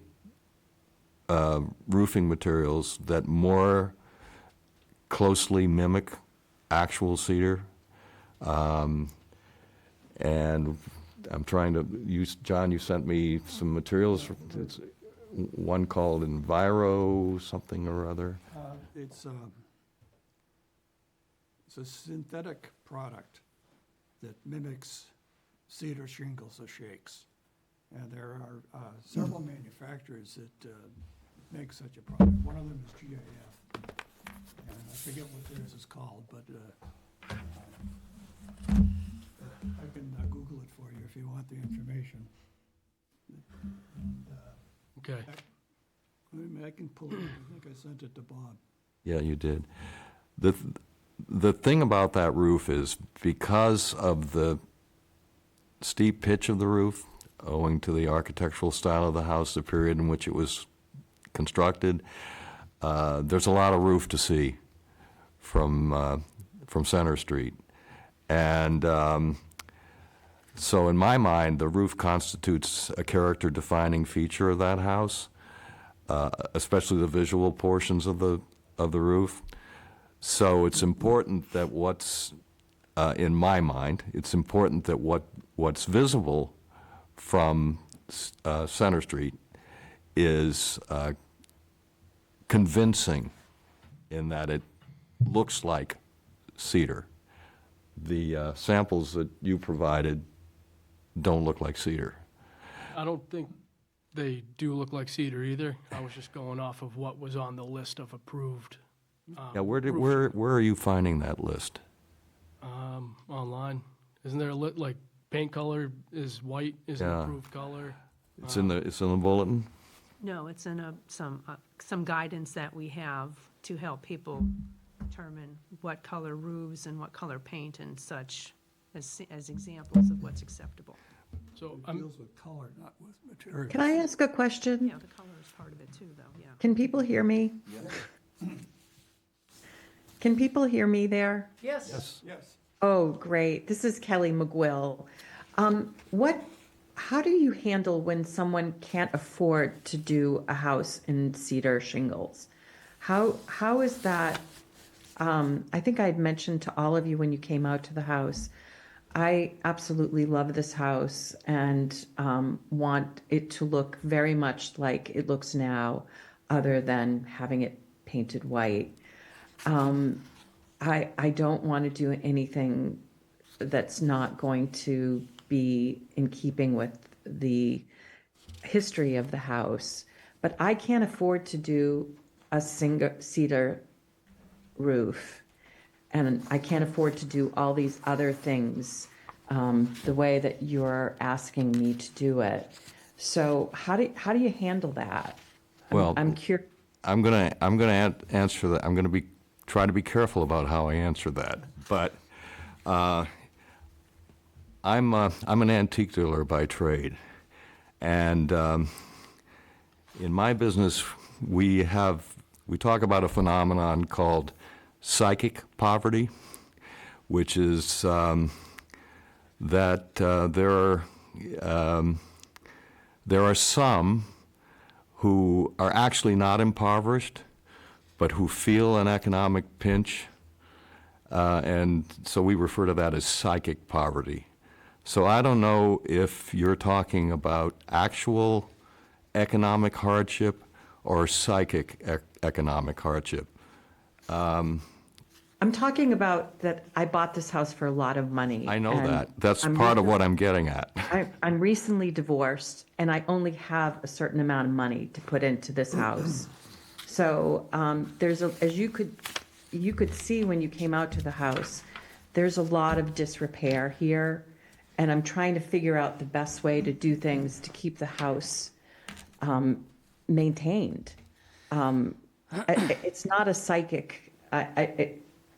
roofing materials that more closely mimic actual cedar. And I'm trying to use, John, you sent me some materials, it's one called Enviro something or other. It's a synthetic product that mimics cedar shingles or shakes. And there are several manufacturers that make such a product. One of them is GAF. And I forget what theirs is called, but I can Google it for you if you want the information. And, Okay. I can pull it, I think I sent it to Bob. Yeah, you did. The thing about that roof is because of the steep pitch of the roof, owing to the architectural style of the house, the period in which it was constructed, there's a lot of roof to see from Center Street. And so in my mind, the roof constitutes a character-defining feature of that house, especially the visual portions of the roof. So it's important that in my mind, it's important that what's visible from Center Street is convincing in that it looks like cedar. The samples that you provided don't look like cedar. I don't think they do look like cedar either. I was just going off of what was on the list of approved. Yeah, where are you finding that list? Online. Isn't there like paint color is white is an Yeah. approved color? It's in the bulletin? No, it's in some guidance that we have to help people determine what color roofs and what color paint and such as examples of what's acceptable. So It deals with color, not with material. Can I ask a question? Yeah, the color is part of it too, though, yeah. Can people hear me? Can people hear me there? Yes. Yes. Oh, great. This is Kelly McGuill. How do you handle when someone can't afford to do a house in cedar shingles? How is that? I think I had mentioned to all of you when you came out to the house, I absolutely love this house and want it to look very much like it looks now, other than having it painted white. I don't want to do anything that's not going to be in keeping with the history of the house, but I can't afford to do a cedar roof, and I can't afford to do all these other things the way that you're asking me to do it. So how do you handle that? Well, I'm curious. I'm gonna answer that. I'm gonna try to be careful about how I answer that. But I'm an antique dealer by trade, and in my business we talk about a phenomenon called psychic poverty, which is that there are some who are actually not impoverished, but who feel an economic pinch, and so we refer to that as psychic poverty. So I don't know if you're talking about actual economic hardship or psychic economic hardship. I'm talking about that I bought this house for a lot of money. I know and that. That's I'm part of recent- what I'm getting at. I'm recently divorced, and I only have a certain amount of money to put into this house. So as you could see when you came out to the house, there's a lot of disrepair here, and I'm trying to figure out the best way to do things to keep the house maintained. It's not a psychic.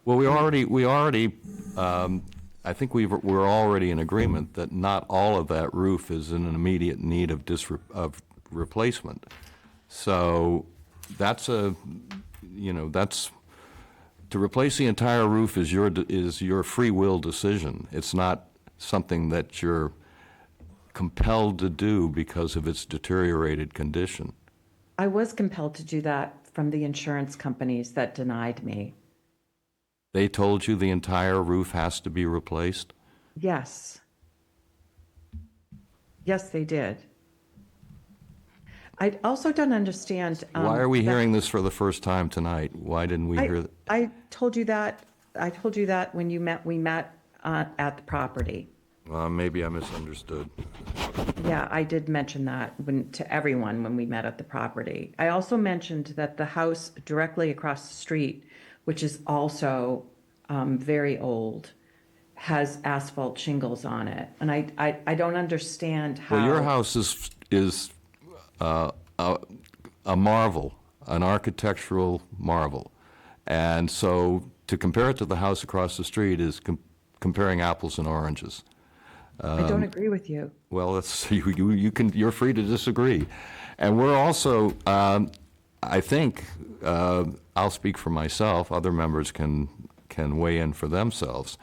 Well, we already, I think we're already in agreement that not all of that roof is in an immediate need of replacement. So that's to replace the entire roof is your free will decision. It's not something that you're compelled to do because of its deteriorated condition. I was compelled to do that from the insurance companies that denied me. They told you the entire roof has to be replaced? Yes. Yes, they did. I also don't understand. Why are we that- hearing this for the first time tonight? Why didn't we hear? I told you that. I told you that when we met at the property. Well, maybe I misunderstood. Yeah, I did mention that to everyone when we met at the property. I also mentioned that the house directly across the street, which is also very old, has asphalt shingles on it. And I don't understand how. Well, your house is a marvel, an architectural marvel. And so to compare it to the house across the street is comparing apples and oranges. I don't agree with you. Well, that's, you're free to disagree. And we're also, I think, I'll speak for myself, other members can weigh in for themselves.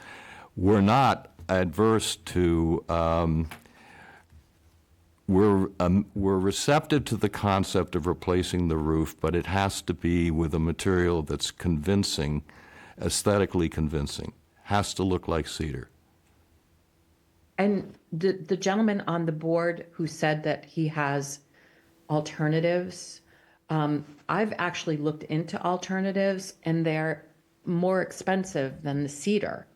We're not adverse to, we're receptive to the concept of replacing the roof, but it has to be with a material that's convincing, aesthetically convincing. Has to look like cedar. And the gentleman on the board who said that he has alternatives, I've actually looked into alternatives, and they're more expensive than the cedar.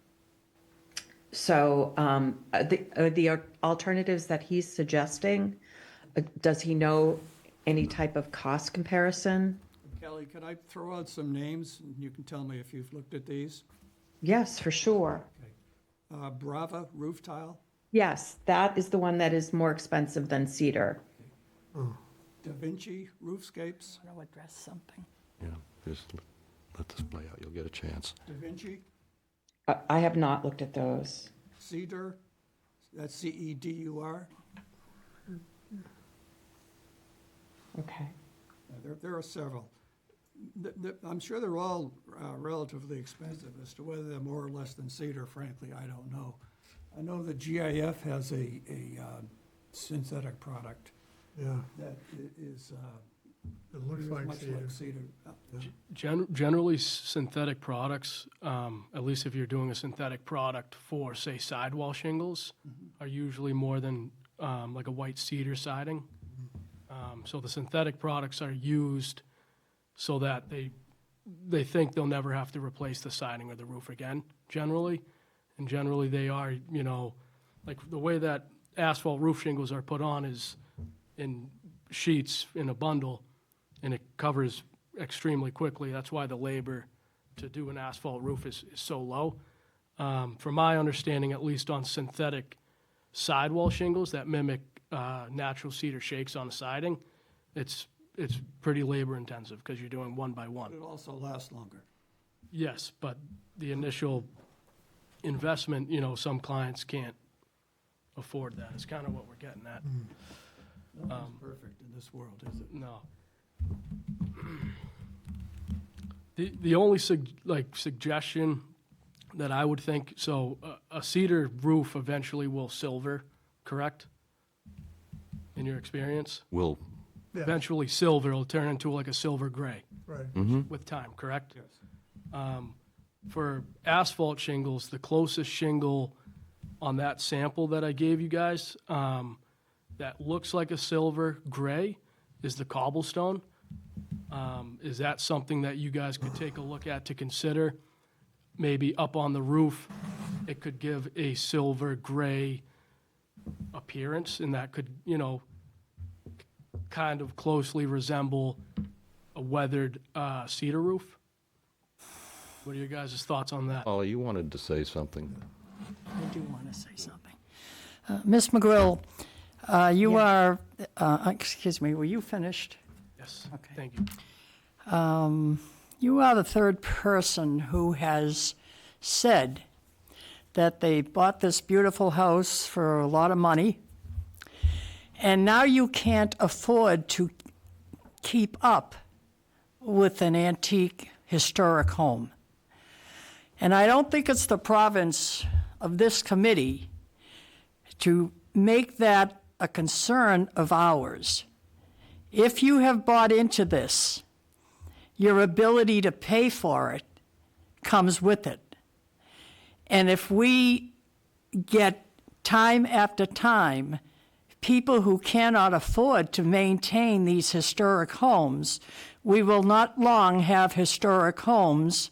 So the alternatives that he's suggesting, does he know any type of cost comparison? Kelly, could I throw out some names, and you can tell me if you've looked at these? Yes, for sure. Brava Roof Tile, Yes, that is the one that is more expensive than cedar. Da Vinci Roofscapes, I want to address something. Yeah, just let this play out, you'll get a chance. Da Vinci, I have not looked at those. Cedar, that's CEDUR. Okay. There are several. I'm sure they're all relatively expensive. As to whether they're more or less than cedar, frankly, I don't know. I know that GIF has a synthetic product Yeah, that is it looks like much cedar. like cedar. Generally, synthetic products, at least if you're doing a synthetic product for, say, sidewall shingles, are usually more than like a white cedar siding. So the synthetic products are used so that they think they'll never have to replace the siding or the roof again, generally. And generally, they are, you know, like the way that asphalt roof shingles are put on is in sheets in a bundle, and it covers extremely quickly. That's why the labor to do an asphalt roof is so low. From my understanding, at least on synthetic sidewall shingles that mimic natural cedar shakes on the siding, it's pretty labor intensive because you're doing one by one. It also lasts longer. Yes, but the initial investment, you know, some clients can't afford that. It's kind of what we're getting at. Nothing's perfect in this world, is it? No. The only suggestion that I would think, so a cedar roof eventually will silver, correct? In your experience? Will, Yeah, Eventually silver will turn into like a silver gray right. with time, correct? Yes. For asphalt shingles, the closest shingle on that sample that I gave you guys that looks like a silver gray is the cobblestone. Is that something that you guys could take a look at to consider? Maybe up on the roof, it could give a silver gray appearance, and that could, you know, kind of closely resemble a weathered cedar roof. What are your guys' thoughts on that? Paula, you wanted to say something. I do want to say something. Ms. McGrill, you are, excuse me, were you finished? Yes, Okay. thank you. You are the third person who has said that they bought this beautiful house for a lot of money, and now you can't afford to keep up with an antique historic home. And I don't think it's the province of this committee to make that a concern of ours. If you have bought into this, your ability to pay for it comes with it. And if we get time after time people who cannot afford to maintain these historic homes, we will not long have historic homes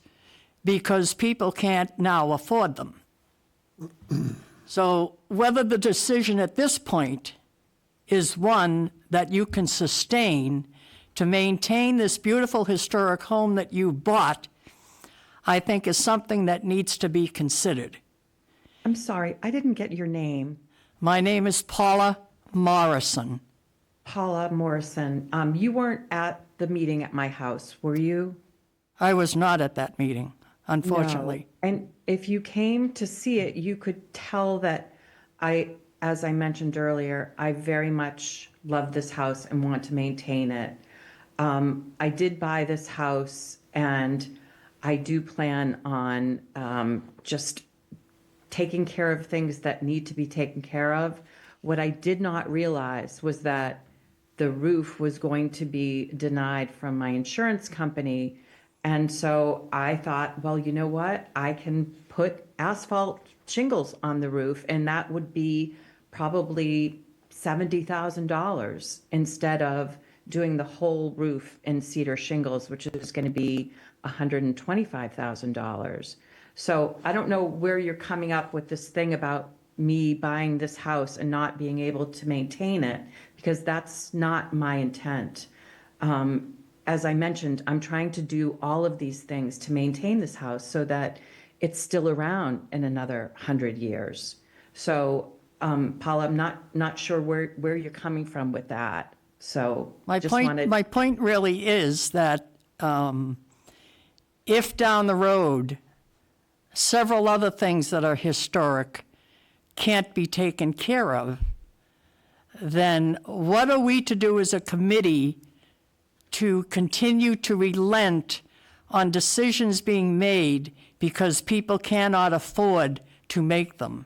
because people can't now afford them. So whether the decision at this point is one that you can sustain to maintain this beautiful historic home that you bought, I think is something that needs to be considered. I'm sorry, I didn't get your name. My name is Paula Morrison. Paula Morrison. You weren't at the meeting at my house, were you? I was not at that meeting, unfortunately. No. And if you came to see it, you could tell that as I mentioned earlier, I very much love this house and want to maintain it. I did buy this house, and I do plan on just taking care of things that need to be taken care of. What I did not realize was that the roof was going to be denied from my insurance company. And so I thought, well, you know what? I can put asphalt shingles on the roof, and that would be probably $70,000 instead of doing the whole roof in cedar shingles, which is going to be $125,000. So I don't know where you're coming up with this thing about me buying this house and not being able to maintain it, because that's not my intent. As I mentioned, I'm trying to do all of these things to maintain this house so that it's still around in another 100 years. So, Paula, I'm not sure where you're coming from with that. So My point really is that if down the road, several other things that are historic can't be taken care of, then what are we to do as a committee to continue to relent on decisions being made because people cannot afford to make them?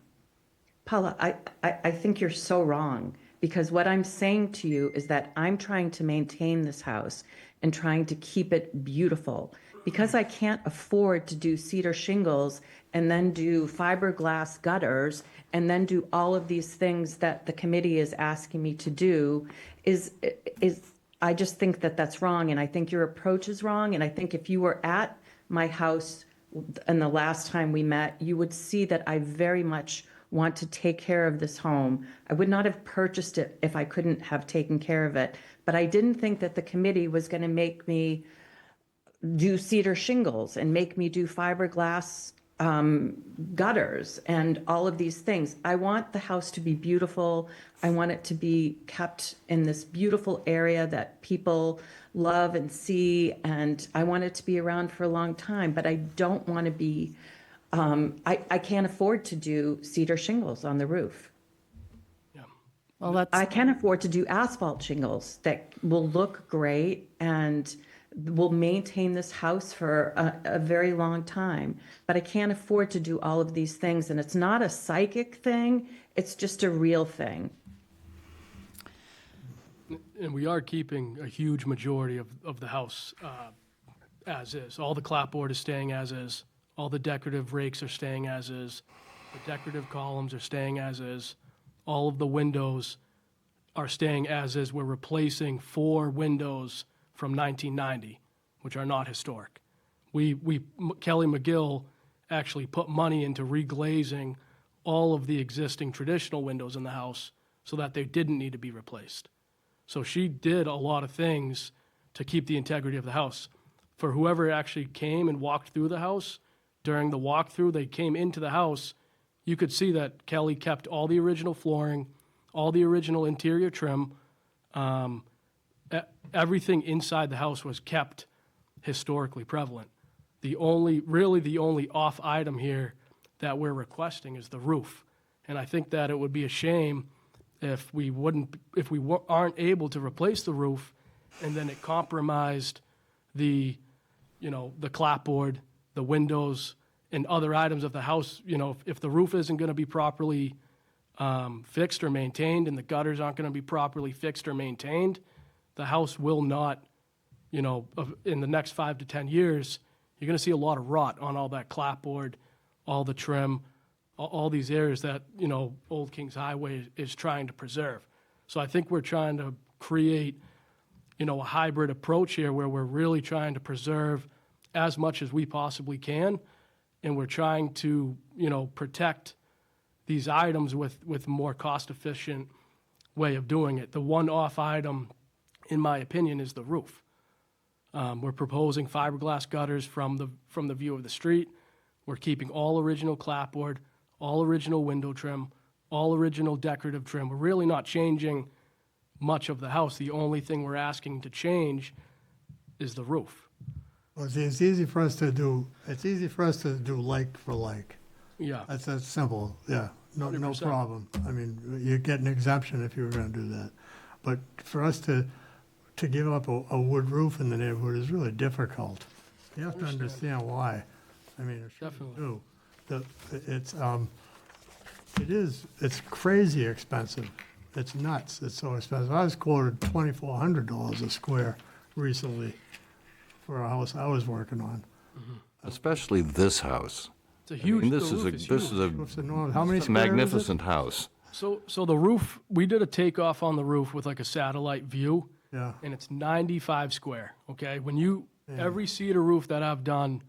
Paula, I think you're so wrong, because what I'm saying to you is that I'm trying to maintain this house and trying to keep it beautiful. Because I can't afford to do cedar shingles and then do fiberglass gutters and then do all of these things that the committee is asking me to do, I just think that that's wrong, and I think your approach is wrong, and I think if you were at my house and the last time we met, you would see that I very much want to take care of this home. I would not have purchased it if I couldn't have taken care of it. But I didn't think that the committee was going to make me do cedar shingles and make me do fiberglass gutters and all of these things. I want the house to be beautiful. I want it to be kept in this beautiful area that people love and see, and I want it to be around for a long time, but I don't want to be, I can't afford to do cedar shingles on the roof. Well, that's, I can afford to do asphalt shingles that will look great and will maintain this house for a very long time. But I can't afford to do all of these things. And it's not a psychic thing, it's just a real thing. And we are keeping a huge majority of the house as is. All the clapboard is staying as is. All the decorative rakes are staying as is. The decorative columns are staying as is. All of the windows are staying as is. We're replacing 4 windows from 1990, which are not historic. Kelly McGill actually put money into reglazing all of the existing traditional windows in the house so that they didn't need to be replaced. So she did a lot of things to keep the integrity of the house. For whoever actually came and walked through the house, during the walkthrough, they came into the house, you could see that Kelly kept all the original flooring, all the original interior trim. Everything inside the house was kept historically prevalent. The only off item here that we're requesting is the roof. And I think that it would be a shame if we aren't able to replace the roof and then it compromised the clapboard, the windows, and other items of the house. If the roof isn't going to be properly fixed or maintained and the gutters aren't going to be properly fixed or maintained, the house will not, in the next 5 to 10 years, you're going to see a lot of rot on all that clapboard, all the trim, all these areas that, Old Kings Highway is trying to preserve. So I think we're trying to create, a hybrid approach here where we're really trying to preserve as much as we possibly can, and we're trying to, protect these items with more cost-efficient way of doing it. The one off item, in my opinion, is the roof. We're proposing fiberglass gutters from the view of the street. We're keeping all original clapboard, all original window trim, all original decorative trim. We're really not changing much of the house. The only thing we're asking to change is the roof. Well, it's easy for us to do, like for like. Yeah. That's simple, yeah, no 100%. problem. I mean, you get an exemption if you were gonna do that. But for us to give up a wood roof in the neighborhood is really difficult. You have to understand why. I mean, it should Definitely. do. It's crazy expensive. It's nuts, it's so expensive. I was quoted $2,400 a square recently for a house I was working on. Especially this house. It's a huge, This the is roof this is huge. a Roof's enormous. How many square is it? magnificent house. So the roof, we did a takeoff on the roof with like a satellite view, Yeah, and it's 95 square, okay? Every cedar roof that I've done,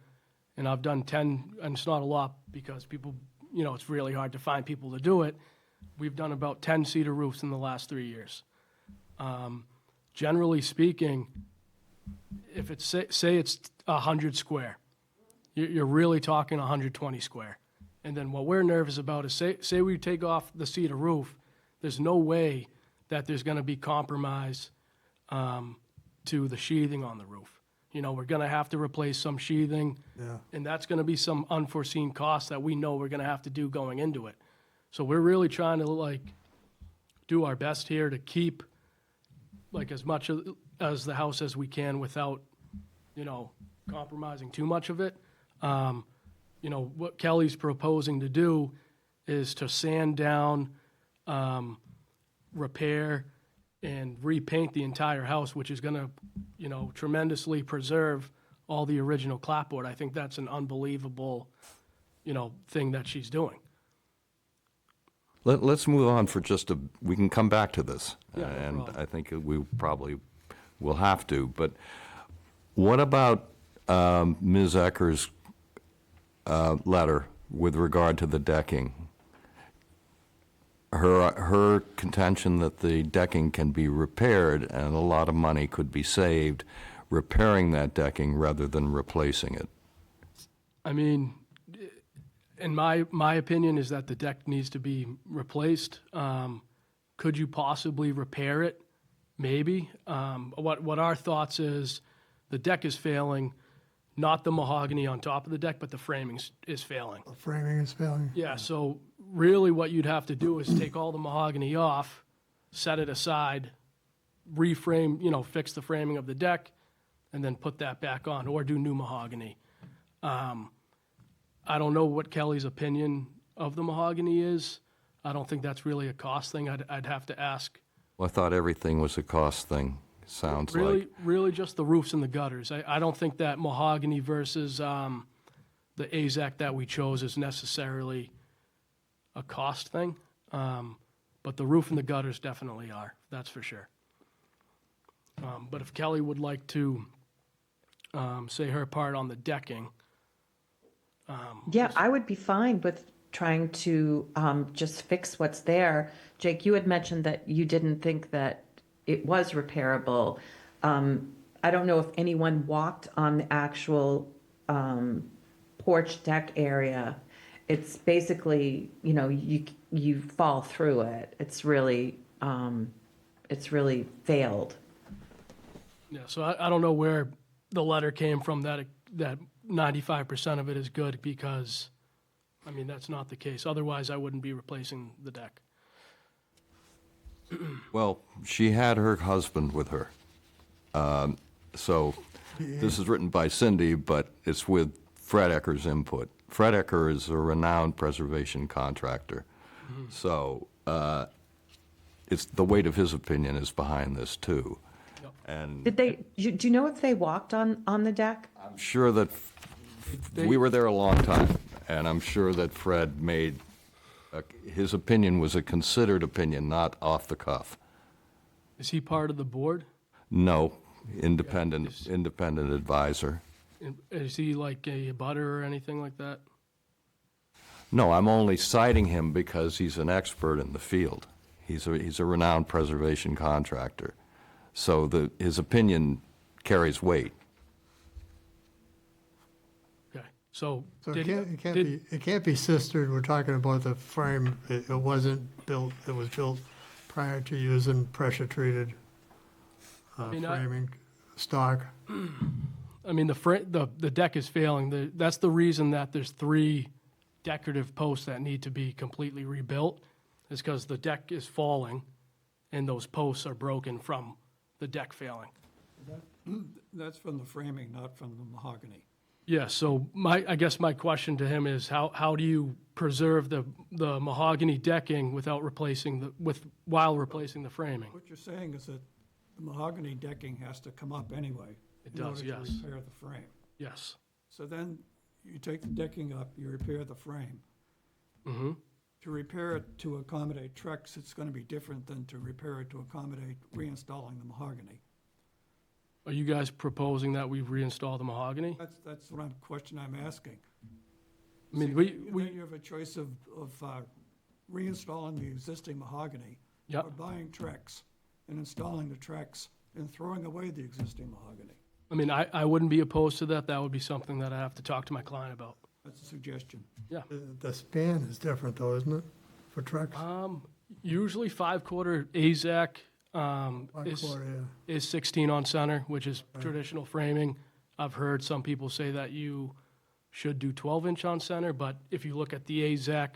and I've done 10, and it's not a lot because people, it's really hard to find people to do it. We've done about 10 cedar roofs in the last 3 years. Generally speaking, if it's, say it's 100 square, you're really talking 120 square. And then what we're nervous about is, say we take off the cedar roof, there's no way that there's going to be compromise to the sheathing on the roof. You know, we're gonna have to replace some sheathing. Yeah. And that's gonna be some unforeseen costs that we know we're gonna have to do going into it. So we're really trying to like do our best here to keep like as much as the house as we can without, you know, compromising too much of it. You know, what Kelly's proposing to do is to sand down, repair, and repaint the entire house, which is gonna, you know, tremendously preserve all the original clapboard. I think that's an unbelievable, you know, thing that she's doing. Let's move on for just we can come back to this, Yeah, no and problem. I think we probably will have to, but what about Ms. Ecker's letter with regard to the decking? Her contention that the decking can be repaired and a lot of money could be saved repairing that decking rather than replacing it. I mean, in my opinion is that the deck needs to be replaced. Could you possibly repair it? Maybe. What our thoughts is, the deck is failing, not the mahogany on top of the deck, but the framing is failing. The framing is failing. Yeah, so really what you'd have to do is take all the mahogany off, set it aside, reframe, you know, fix the framing of the deck, and then put that back on, or do new mahogany. I don't know what Kelly's opinion of the mahogany is. I don't think that's really a cost thing. I'd have to ask. Well, I thought everything was a cost thing, sounds like. Really just the roofs and the gutters. I don't think that mahogany versus the AZAC that we chose is necessarily a cost thing. But the roof and the gutters definitely are, that's for sure. But if Kelly would like to say her part on the decking. Yeah, I would be fine with trying to just fix what's there. Jake, you had mentioned that you didn't think that it was repairable. I don't know if anyone walked on the actual porch deck area. It's basically, you know, you fall through it. It's really failed. Yeah, so I don't know where the letter came from that 95% of it is good, because, I mean, that's not the case. Otherwise, I wouldn't be replacing the deck. Well, she had her husband with her. So this is written by Cindy, but it's with Fred Ecker's input. Fred Ecker is a renowned preservation contractor. So it's the weight of his opinion is behind this, too. And Do you know if they walked on the deck? I'm sure that we were there a long time, and I'm sure that Fred made, his opinion was a considered opinion, not off the cuff. Is he part of the board? No, independent advisor. Is he like a butter or anything like that? No, I'm only citing him because he's an expert in the field. He's a renowned preservation contractor. So his opinion carries weight. Okay, so. So did- it can't be sistered. We're talking about the frame. It wasn't built, it was built prior to using pressure-treated mean, framing stock. I mean, the deck is failing. That's the reason that there's 3 decorative posts that need to be completely rebuilt, is because the deck is falling and those posts are broken from the deck failing. That's from the framing, not from the mahogany. Yeah, so I guess my question to him is how do you preserve the mahogany decking without while replacing the framing? What you're saying is that the mahogany decking has to come up anyway. It does, In order yes. to repair the frame. Yes. So then you take the decking up, you repair the frame. Mm-hmm. To repair it to accommodate Trex, it's going to be different than to repair it to accommodate reinstalling the mahogany. Are you guys proposing that we reinstall the mahogany? That's the question I'm asking. I mean, Then you have a choice of reinstalling the existing mahogany. Yep. Or buying Trex and installing the Trex and throwing away the existing mahogany. I mean, I wouldn't be opposed to that. That would be something that I have to talk to my client about. That's a suggestion. Yeah. The span is different though, isn't it, for trucks? Usually 5/4 AZAC Five quarter, yeah. is 16 on center, which is traditional framing. I've heard some people say that you should do 12-inch on center, but if you look at the AZEC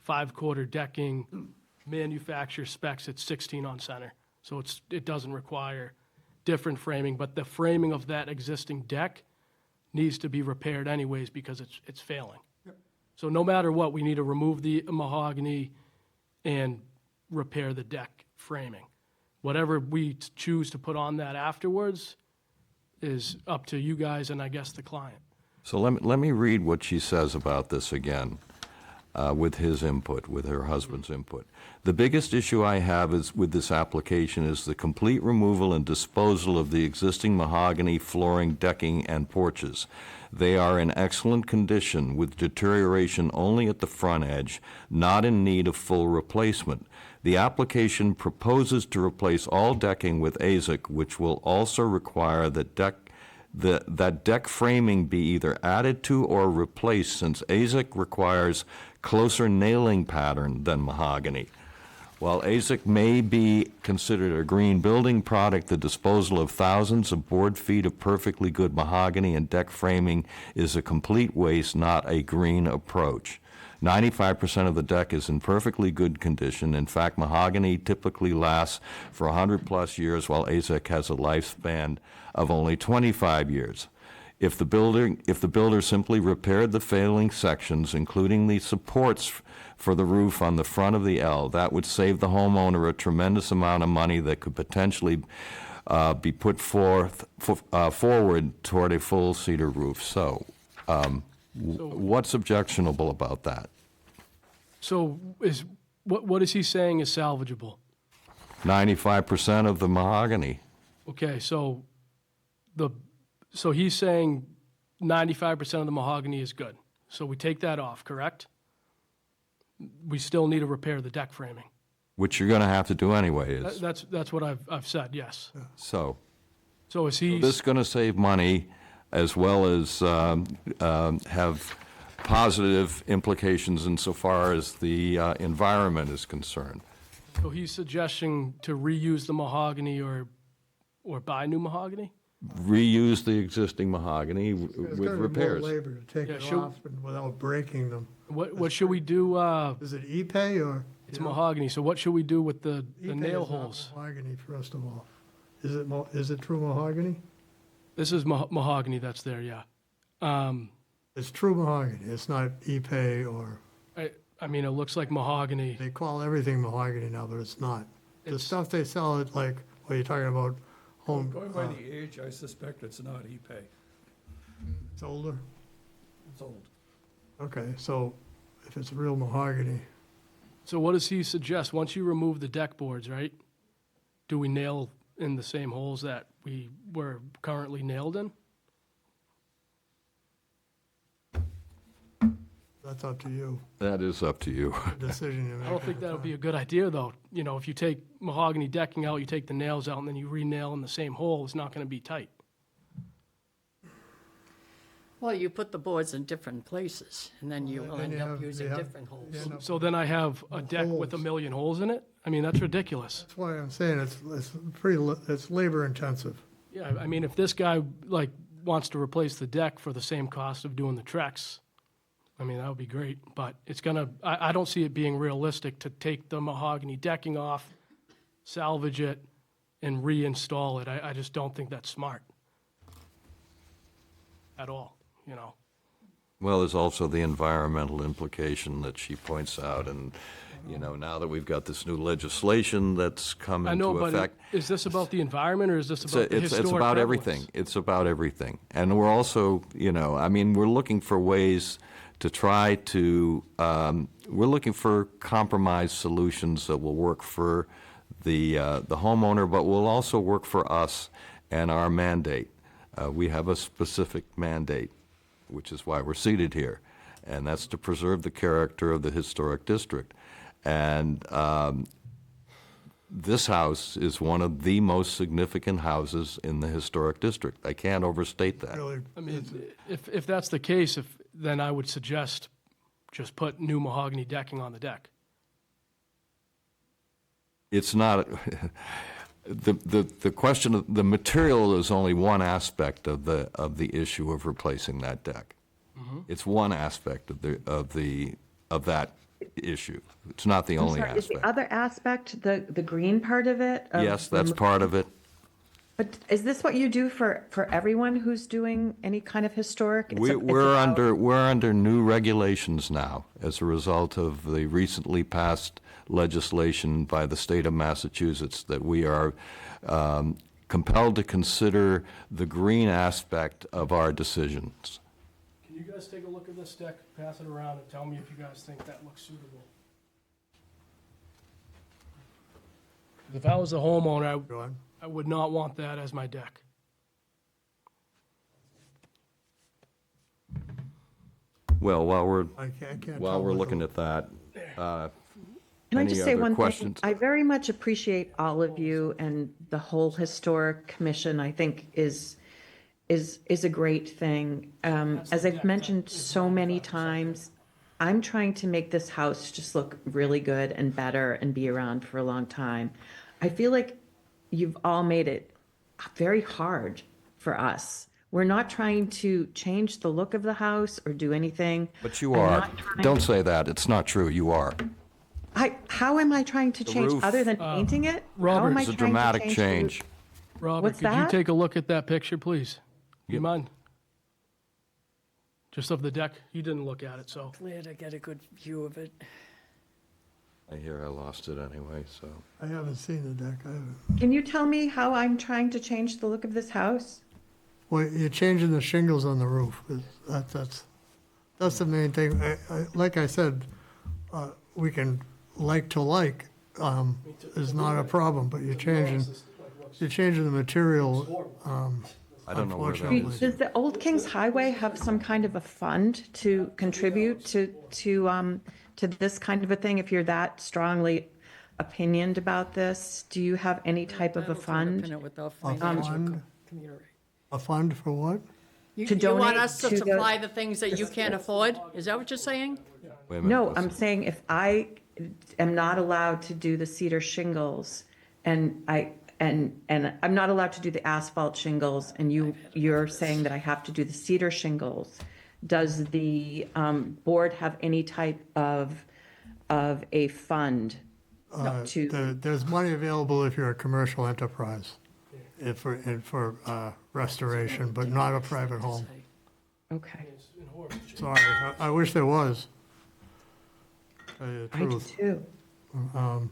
5-quarter decking manufacturer specs, it's 16 on center. So it doesn't require different framing, but the framing of that existing deck needs to be repaired anyways because it's failing. So no matter what, we need to remove the mahogany and repair the deck framing. Whatever we choose to put on that afterwards is up to you guys and I guess the client. So let me read what she says about this again, with his input, with her husband's input. The biggest issue I have is with this application is the complete removal and disposal of the existing mahogany flooring, decking, and porches. They are in excellent condition with deterioration only at the front edge, not in need of full replacement. The application proposes to replace all decking with AZEK, which will also require that deck framing be either added to or replaced, since AZEK requires closer nailing pattern than mahogany. While AZEK may be considered a green building product, the disposal of thousands of board feet of perfectly good mahogany and deck framing is a complete waste, not a green approach. 95% of the deck is in perfectly good condition. In fact, mahogany typically lasts for 100-plus years, while AZEK has a lifespan of only 25 years. If the builder simply repaired the failing sections, including the supports for the roof on the front of the L, that would save the homeowner a tremendous amount of money that could potentially be put forward toward a full cedar roof. So, what's objectionable about that? So what is he saying is salvageable? 95% of the mahogany. Okay, so he's saying 95% of the mahogany is good. So we take that off, correct? We still need to repair the deck framing. Which you're going to have to do anyway. That's what I've said, yes. So Is he? this is going to save money as well as have positive implications insofar as the environment is concerned. So he's suggesting to reuse the mahogany or buy new mahogany? Reuse the existing mahogany It's with gonna be more repairs. labor to take Yeah, it should- off and without breaking them. What should we do? Is it Ipe or? It's mahogany, so what should we do with the Ipe nail is not holes? Mahogany, first of all. Is it true mahogany? This is mahogany that's there, yeah. It's true mahogany. It's not Ipe or, I mean, it looks like mahogany. they call everything mahogany now, but it's not. The It's- stuff they sell at like, what you're talking about, home, Going by the age, I suspect it's not Ipe. it's older? It's old. Okay, so if it's real mahogany, So what does he suggest? Once you remove the deck boards, right? Do we nail in the same holes that we were currently nailed in? that's up to you, That is up to you. the decision you make. I don't think that would be a good idea, though. You know, if you take mahogany decking out, you take the nails out, and then you re-nail in the same hole, it's not going to be tight. Well, you put the boards in different places, and then you will Then end you up have- using you have- different holes. you end up- So then I have a deck with a Holes. million holes in it? I mean, that's ridiculous. That's why I'm saying it's labor intensive. Yeah, I mean, if this guy, like, wants to replace the deck for the same cost of doing the Trex, I mean, that would be great, but it's gonna, I don't see it being realistic to take the mahogany decking off, salvage it, and reinstall it. I just don't think that's smart. At all, you know? Well, there's also the environmental implication that she points out, and, now that we've got this new legislation that's come I know, into but effect. is this about the environment, or is this about the historic It's about prevalence? everything. It's about everything. And we're also, we're looking for ways to try to, we're looking for compromise solutions that will work for the homeowner, but will also work for us and our mandate. We have a specific mandate, which is why we're seated here, and that's to preserve the character of the historic district. And this house is one of the most significant houses in the historic district. I can't overstate that. Really, I mean, if that's the case, then I would suggest just put new mahogany decking on the deck. It's not, The question, the material is only one aspect of the issue of replacing that deck. It's one aspect of that issue. It's not the only Sorry, is aspect. the other aspect the green part of it? of Yes, that's part of it. But is this what you do for everyone who's doing any kind of historic? We're under new regulations now as a result of the recently passed legislation by the state of Massachusetts that we are compelled to consider the green aspect of our decisions. Can you guys take a look at this deck, pass it around, and tell me if you guys think that looks suitable? If I was a homeowner, Go on. I would not want that as my deck. Well, while we're I can't tell. looking at that, Can I any just say other one thing? questions? I very much appreciate all of you, and the whole Historic Commission, I think, is a great thing. As I've mentioned so many times, I'm trying to make this house just look really good and better and be around for a long time. I feel like you've all made it very hard for us. We're not trying to change the look of the house or do anything. But you I'm are. not trying- Don't say that. It's not true. You are. How am I trying to change, roof, other than painting it? How Robert, am I It's a trying to dramatic the change. roof? Robert, What's could you that? take a look at that picture, please? You Yep. mind? Just of the deck? You didn't look at it, so. Clear to get a good view of it. I hear I lost it anyway, so. I haven't seen the deck. I haven't. Can you tell me how I'm trying to change the look of this house? Well, you're changing the shingles on the roof. That's the main thing. Like I said, we can like to like, is not a problem, but you're changing the material, I don't know where that unfortunately. is. Does the Old Kings Highway have some kind of a fund to contribute to this kind of a thing? If you're that strongly opinioned about this, do you have any type of a fund? A fund? A fund for what? You To you want donate us to to the- supply the things that you can't afford? Is that what you're saying? Wait a minute, No, listen. I'm saying if I am not allowed to do the cedar shingles and I'm not allowed to do the asphalt shingles and you're saying that I have to do the cedar shingles, does the board have any type of a fund to? There's money available if you're a commercial enterprise, for restoration, but not a private home. Okay, Sorry, I wish there was. Tell you the I do truth. too.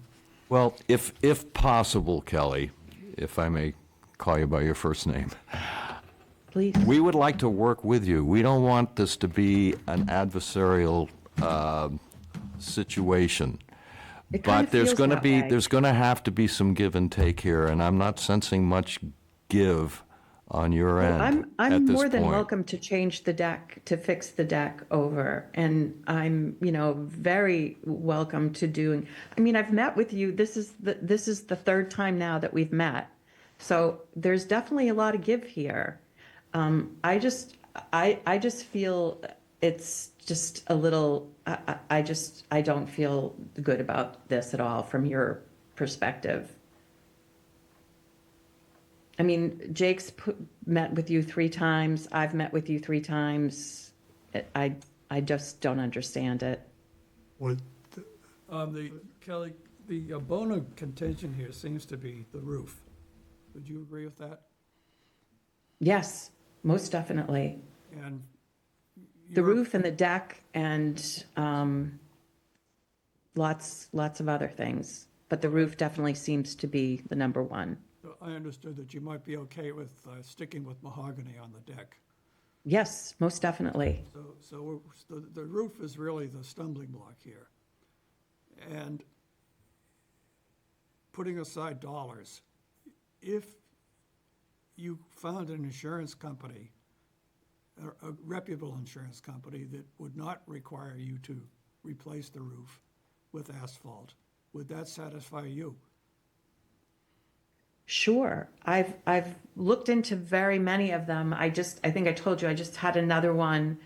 Well, if possible, Kelly, if I may call you by your first name, Please. we would like to work with you. We don't want this to be an adversarial situation. It kind But of feels that way. there's going to have to be some give and take here, and I'm not sensing much give on your end I'm at this more than point. welcome to change the deck, to fix the deck over. And I'm, very welcome to doing, I've met with you. This is the third time now that we've met. So there's definitely a lot of give here. I just feel it's just a little, I don't feel good about this at all from your perspective. Jake's met with you 3 times. I've met with you 3 times. I just don't understand it. Would, Kelly, the bone of contention here seems to be the roof. Would you agree with that? Yes, most definitely. And The your- roof and the deck and lots of other things. But the roof definitely seems to be the number one. I understood that you might be okay with sticking with mahogany on the deck. Yes, most definitely. So the roof is really the stumbling block here. And putting aside dollars, if you found an insurance company, a reputable insurance company that would not require you to replace the roof with asphalt, would that satisfy you? Sure. I've looked into very many of them. I think I told you, I just had another one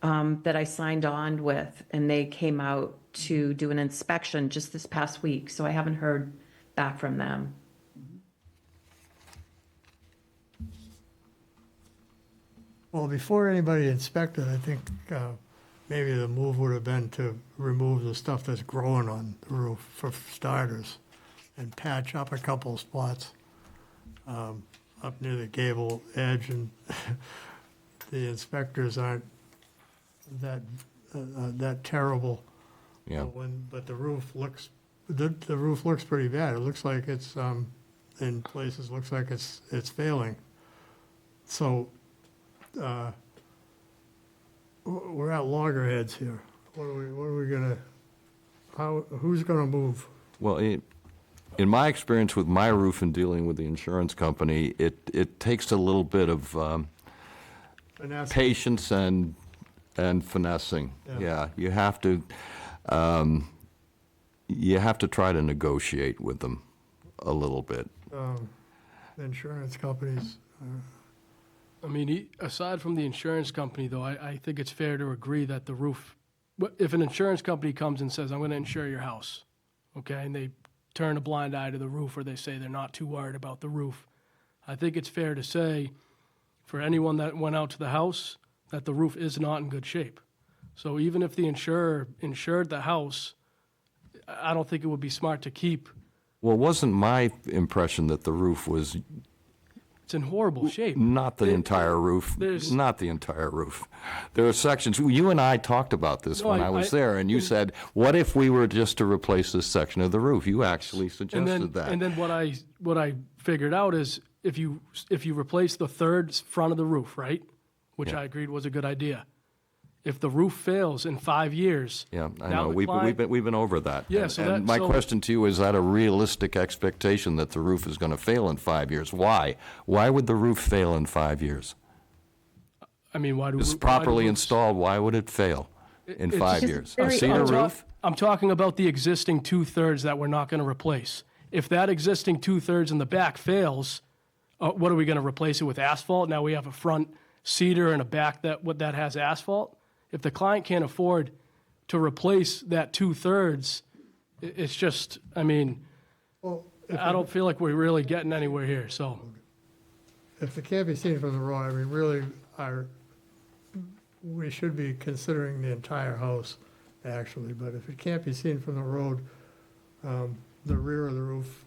that I signed on with, and they came out to do an inspection just this past week, so I haven't heard back from them. Well, before anybody inspected, I think maybe the move would have been to remove the stuff that's growing on the roof for starters and patch up a couple spots up near the gable edge, and the inspectors aren't that terrible. Yeah. But the roof looks, the roof looks pretty bad. It looks like it's, in places, looks like it's failing. So, we're at loggerheads here. What are we gonna, who's gonna move? Well, in my experience with my roof and dealing with the insurance company, it takes a little bit of Vanessa? patience and finessing. Yeah. Yeah, you have to try to negotiate with them a little bit. Insurance companies, I mean, aside from the insurance company, though, I think it's fair to agree that the roof, if an insurance company comes and says, I'm going to insure your house, okay, and they turn a blind eye to the roof, or they say they're not too worried about the roof, I think it's fair to say, for anyone that went out to the house, that the roof is not in good shape. So even if the insurer insured the house, I don't think it would be smart to keep. Well, it wasn't my impression that the roof was It's in horrible shape. not the entire roof, there's- not the entire roof. There are sections, you and I talked about this No, when I was there, and you said, what if we were just to replace this section of the roof? You actually suggested that. And then what I figured out is if you replace the third front of the roof, right, which Yeah. I agreed was a good idea. If the roof fails in 5 years, Yeah, I now know, the we've client- been over that. Yeah, And- so And that- my so- question to you, is that a realistic expectation that the roof is going to fail in 5 years? Why? Why would the roof fail in 5 years? I mean, why do It's why do properly roofs- installed, why would it fail in it's 5 just years? A very cedar roof? I'm talking about the existing 2/3 that we're not going to replace. If that existing 2/3 in the back fails, what are we going to replace it with? Asphalt? Now we have a front cedar and a back that has asphalt. If the client can't afford to replace that 2/3, it's just, I mean, well, I don't feel like we're really getting anywhere here. So if it can't be seen from the road, I mean, really, we should be considering the entire house, actually, but if it can't be seen from the road, the rear of the roof,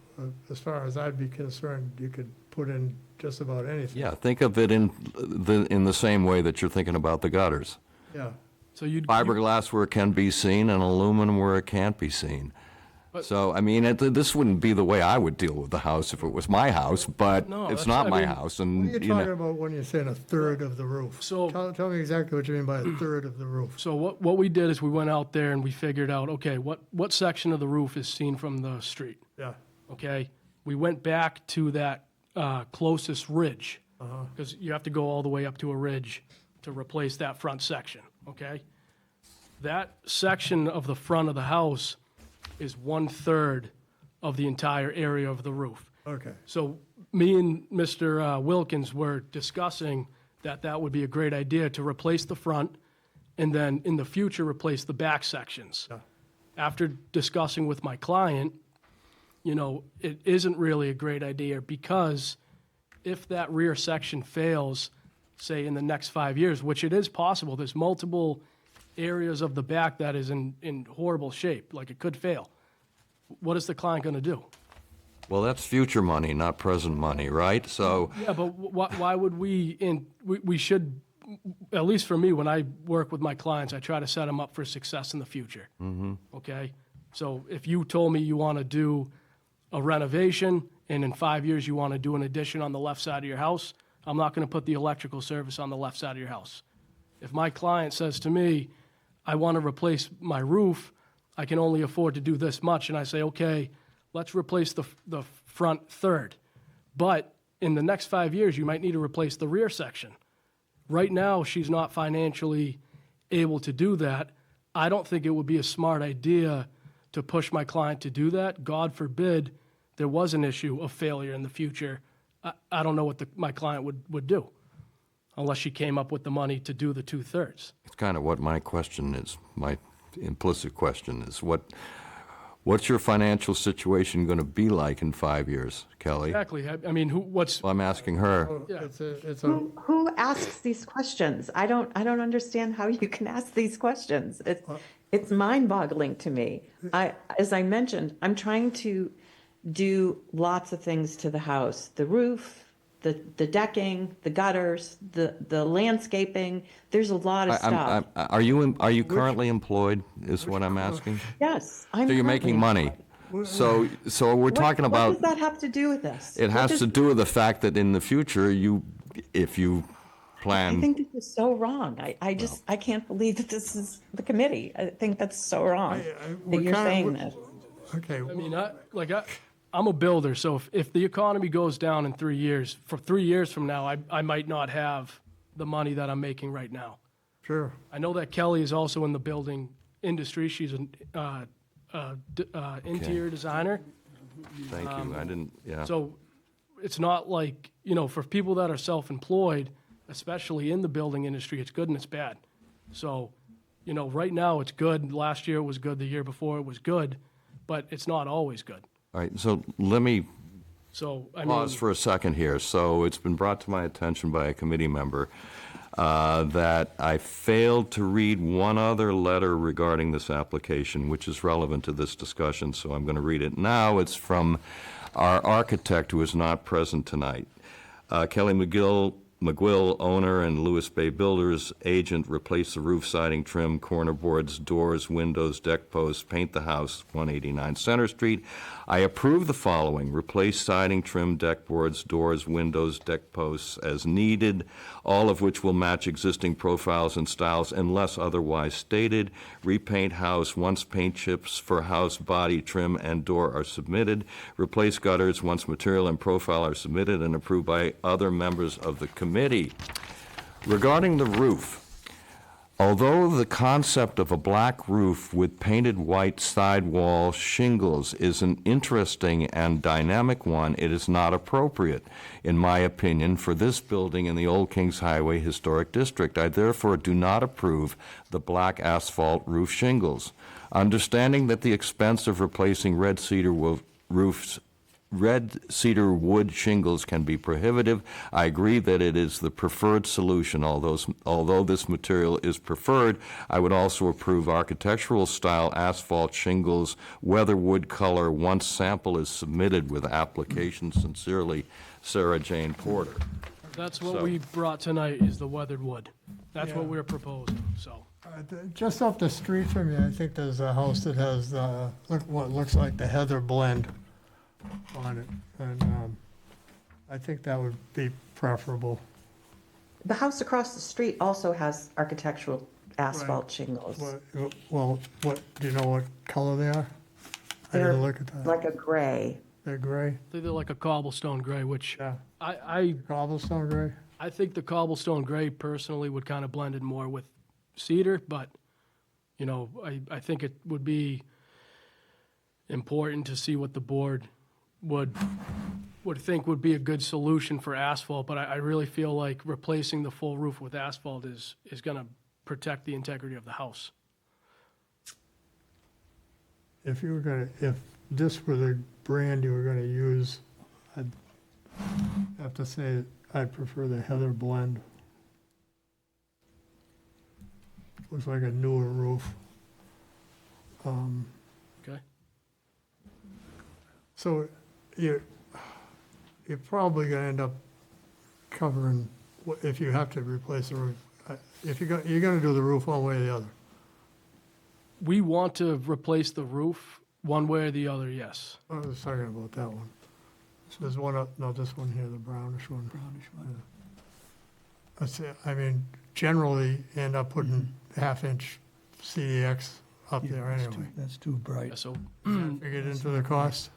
as far as I'd be concerned, you could put in just about anything. Yeah, think of it in the same way that you're thinking about the gutters. Yeah, so you'd Fiberglass where it can be seen and aluminum where it can't be seen. But- So, I mean, this wouldn't be the way I would deal with the house if it was my house, but No, it's that's- not I my mean- house, what are and, you you talking know. about when you're saying a third of the roof? So- Tell me exactly what you mean by a third of the roof. So what we did is we went out there and we figured out, okay, what section of the roof is seen from the street? Yeah, Okay, we went back to that closest ridge, because you have to go all the way up to a ridge to replace that front section, okay? That section of the front of the house is 1/3 of the entire area of the roof. okay. So me and Mr. Wilkins were discussing that would be a great idea to replace the front and then in the future replace the back sections. Yeah. After discussing with my client, you know, it isn't really a great idea because if that rear section fails, say in the next 5 years, which it is possible, there's multiple areas of the back that is in horrible shape, like it could fail. What is the client going to do? Well, that's future money, not present money, right? So, Yeah, but why would we should, at least for me, when I work with my clients, I try to set them up for success in the future. Okay? So if you told me you want to do a renovation and in 5 years you want to do an addition on the left side of your house, I'm not going to put the electrical service on the left side of your house. If my client says to me, I want to replace my roof, I can only afford to do this much, and I say, okay, let's replace the front third. But in the next 5 years, you might need to replace the rear section. Right now, she's not financially able to do that. I don't think it would be a smart idea to push my client to do that. God forbid there was an issue of failure in the future. I don't know what my client would do unless she came up with the money to do the 2/3. it's kind of what my question is, my implicit question is, what What's your financial situation going to be like in 5 years, Kelly? Exactly. I mean, what's, Well, I'm asking her. It's a, Who asks these questions? I don't understand how you can ask these questions. It's mind-boggling to me. As I mentioned, I'm trying to do lots of things to the house, the roof, the decking, the gutters, the landscaping. There's a lot of stuff. Are you currently employed, is what I'm asking? Yes, I'm. So you're making money. So we're talking What about, does that have to do with this? it has to do with the fact that in the future, if you I plan, think this is so wrong. I can't believe that this is the committee. I think that's so wrong that you're saying this. okay, I mean, I'm a builder, so if the economy goes down in 3 years, for 3 years from now, I might not have the money that I'm making right now. sure. I know that Kelly is also in the building industry. She's an interior designer. thank you, I didn't, yeah. So it's not like, for people that are self-employed, especially in the building industry, it's good and it's bad. So, right now it's good. Last year it was good. The year before it was good, but it's not always good. All right, so let me So, I mean, pause for a second here. So it's been brought to my attention by a committee member that I failed to read one other letter regarding this application, which is relevant to this discussion, so I'm going to read it now. It's from our architect, who is not present tonight. Kelly McGill, owner, and Lewis Bay Builders agent, replace the roof siding, trim, corner boards, doors, windows, deck posts, paint the house, 189 Center Street. I approve the following: replace siding, trim, deck boards, doors, windows, deck posts as needed, all of which will match existing profiles and styles unless otherwise stated. Repaint house once paint chips for house body, trim, and door are submitted. Replace gutters once material and profile are submitted and approved by other members of the committee. Regarding the roof, although the concept of a black roof with painted white sidewall shingles is an interesting and dynamic one, it is not appropriate, in my opinion, for this building in the Old Kings Highway Historic District. I therefore do not approve the black asphalt roof shingles. Understanding that the expense of replacing red cedar wood shingles can be prohibitive, I agree that it is the preferred solution. Although this material is preferred, I would also approve architectural style asphalt shingles, weatherwood color, once sample is submitted with application. Sincerely, Sarah Jane Porter. that's what we brought tonight, is the weathered wood. That's what Yeah. we're proposing, so. Just up the street from you, I think there's a house that has, what looks like the heather blend on it, and I think that would be preferable. The house across the street also has architectural asphalt shingles. Well, do you know what color they are? I They're didn't look at that. like a gray. They're gray, I think they're like a cobblestone gray, which yeah, I cobblestone gray? I think the cobblestone gray personally would kind of blend in more with cedar, but, I think it would be important to see what the board would think would be a good solution for asphalt, but I really feel like replacing the full roof with asphalt is gonna protect the integrity of the house. If this were the brand you were gonna use, I'd have to say I'd prefer the heather blend. Looks like a newer roof. Okay? So you're probably gonna end up covering, if you have to replace the roof, if you're gonna do the roof one way or the other. We want to replace the roof one way or the other, yes. I was talking about that one. So there's one up, no, this one here, the brownish one. Brownish one. I mean, generally, you end up putting half-inch CDX up there anyway. That's too bright. Yeah, so, Figured into the cost?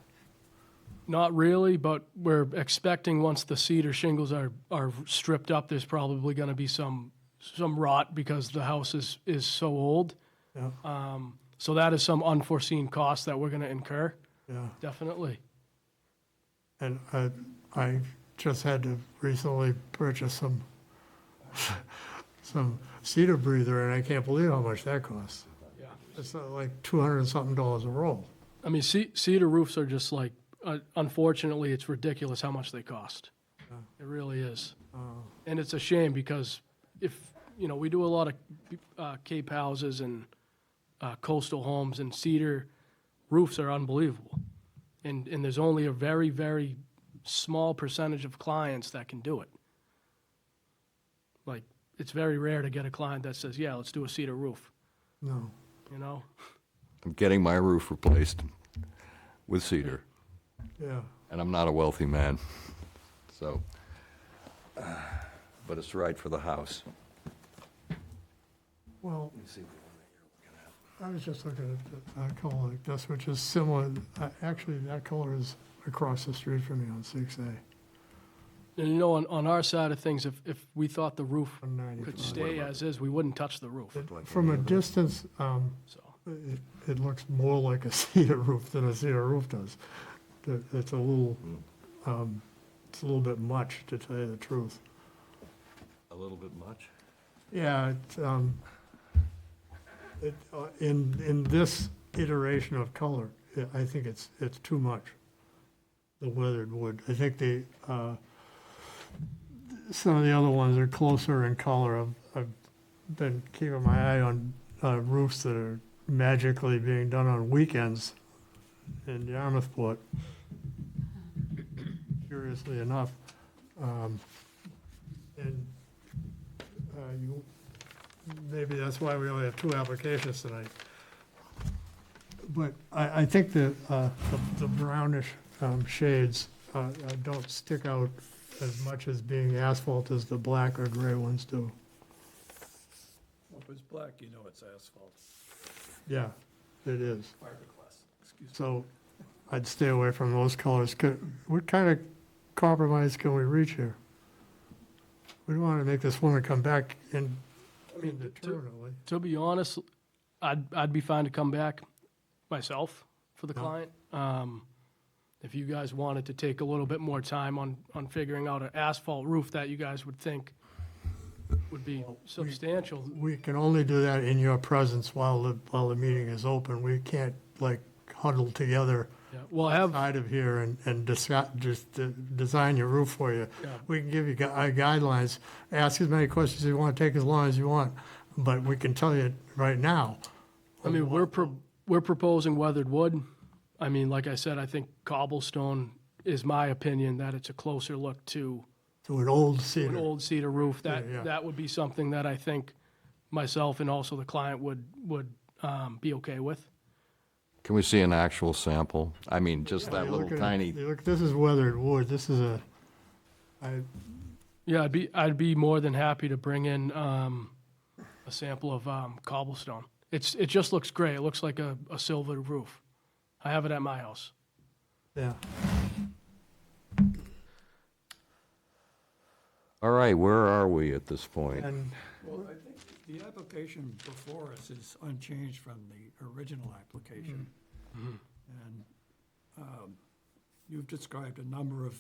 not really, but we're expecting once the cedar shingles are stripped up, there's probably gonna be some rot because the house is so old. Yeah, So that is some unforeseen cost that we're gonna incur, yeah. definitely. And I just had to recently purchase some cedar breather, and I can't believe how much that costs. Yeah. It's like $200 and something a roll. I mean, cedar roofs are just like, unfortunately, it's ridiculous how much they cost. It really is. And it's a shame because if, we do a lot of Cape houses and coastal homes, and cedar roofs are unbelievable. And there's only a very, very small percentage of clients that can do it. Like, it's very rare to get a client that says, yeah, let's do a cedar roof, No. I'm getting my roof replaced with cedar, Yeah. and I'm not a wealthy man, so, but it's right for the house. Well, I was just looking at a color like this, which is similar. Actually, that color is across the street from me on 6A. And on our side of things, if we thought the roof 195. could stay as is, we wouldn't touch the roof, From a distance, so. it looks more like a cedar roof than a cedar roof does. It's a little bit much, to tell you the truth. A little bit much? Yeah, in this iteration of color, I think it's too much, the weathered wood. I think some of the other ones are closer in color. I've been keeping my eye on roofs that are magically being done on weekends in Yarmouthport, curiously enough. Maybe that's why we only have 2 applications tonight. But I think the brownish shades don't stick out as much as being asphalt as the black or gray ones do. Well, if it's black, you know it's asphalt. Yeah, it is. Fiberglass, excuse me. So I'd stay away from those colors. What kind of compromise can we reach here? We don't want to make this woman come back indeterminately. To be honest, I'd be fine to come back myself for the client. If you guys wanted to take a little bit more time on figuring out an asphalt roof that you guys would think would be substantial. We can only do that in your presence while the meeting is open. We can't huddle together Yeah, well, I have, out of here and design your roof for you. Yeah. We can give you guidelines, ask as many questions as you want, take as long as you want, but we can tell you right now. I mean, we're proposing weathered wood. I mean, like I said, I think cobblestone is my opinion that it's a closer look to To an old an cedar. old cedar roof. Yeah. That would be something that I think myself and also the client would be okay with. Can we see an actual sample? I mean, just that You little look at it, tiny, you look, this is weathered wood. This is Yeah, I'd be more than happy to bring in a sample of cobblestone. It just looks gray. It looks like a silver roof. I have it at my house. yeah. all right, where are we at this point? And Well, I think the application before us is unchanged from the original application. And you've described a number of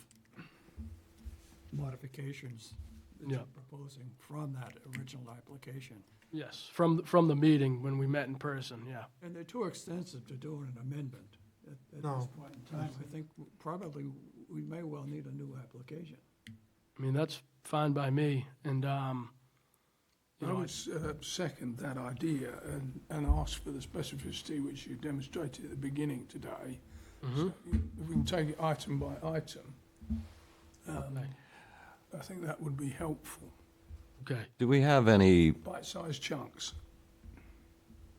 modifications that Yeah. you're proposing from that original application. Yes, from the meeting when we met in person, yeah. And they're too extensive to do an amendment at this No. point in time. I think probably we may well need a new application. I mean, that's fine by me, and, I would second that idea and ask for the specificity which you demonstrated at the beginning today. So if we can take it item by item, I think that would be helpful. okay. Do we have Bite-sized chunks.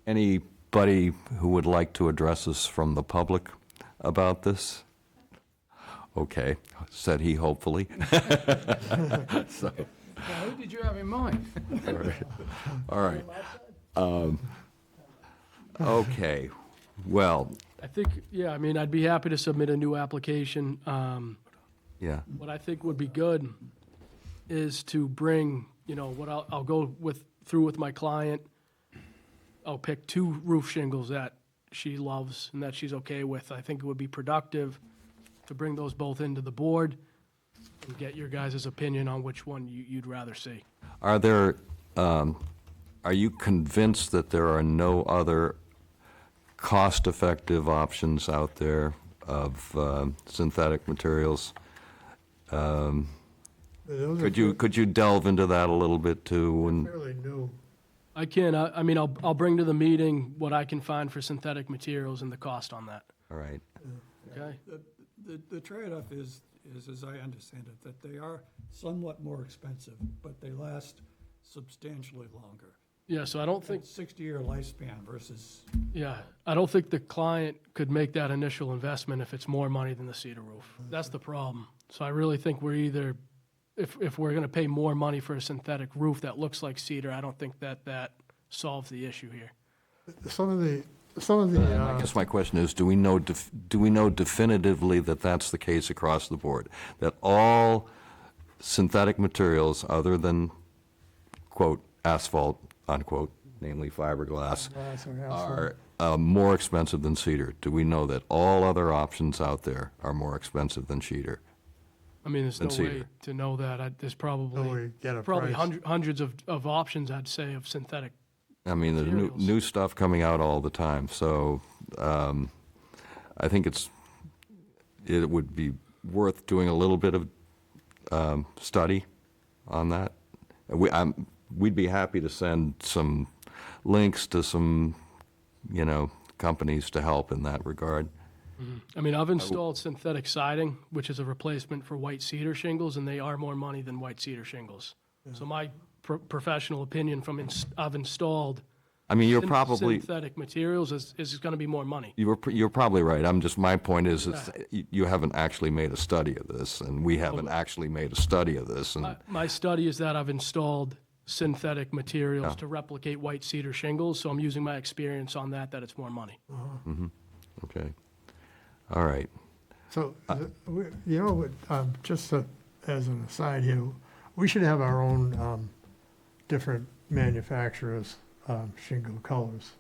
anybody who would like to address us from the public about this? Okay, said he hopefully. So, Now, who did you have in mind? all right. Okay, well, I think, yeah, I mean, I'd be happy to submit a new application. yeah, What I think would be good is to bring, what I'll go through with my client. I'll pick 2 roof shingles that she loves and that she's okay with. I think it would be productive to bring those both into the board and get your guys' opinion on which one you'd rather see. are you convinced that there are no other cost-effective options out there of synthetic materials. Those are Could you delve into that a little bit too? And fairly new. I can, I mean, I'll bring to the meeting what I can find for synthetic materials and the cost on that, all right, okay? The trade-off is, as I understand it, that they are somewhat more expensive, but they last substantially longer. Yeah, so I don't think, 60-year lifespan versus, yeah, I don't think the client could make that initial investment if it's more money than the cedar roof. That's the problem. So I really think we're either, if we're gonna pay more money for a synthetic roof that looks like cedar, I don't think that solves the issue here. Some of the, I guess my question is, do we know definitively that that's the case across the board? That all synthetic materials other than, quote, asphalt, unquote, namely fiberglass, are more expensive than cedar? Do we know that all other options out there are more expensive than cedar? I mean, there's Than no way cedar. to know that. There's Till we probably, get a price. hundreds of options, I'd say, of synthetic. I mean, the Materials. new stuff coming out all the time, so I think it would be worth doing a little bit of study on that. We'd be happy to send some links to some, companies to help in that regard. I mean, I've installed synthetic siding, which is a replacement for white cedar shingles, and they are more money than white cedar shingles. So my professional opinion from I've installed I mean, you're probably, synthetic materials is going to be more money. you're probably right. My point is, you haven't actually made a study of this, and we haven't actually made a study of this, and My study is that I've installed synthetic materials to replicate white cedar shingles, so I'm using my experience on that it's more money. okay. All right. So, just as an aside here, we should have our own different manufacturers' shingle colors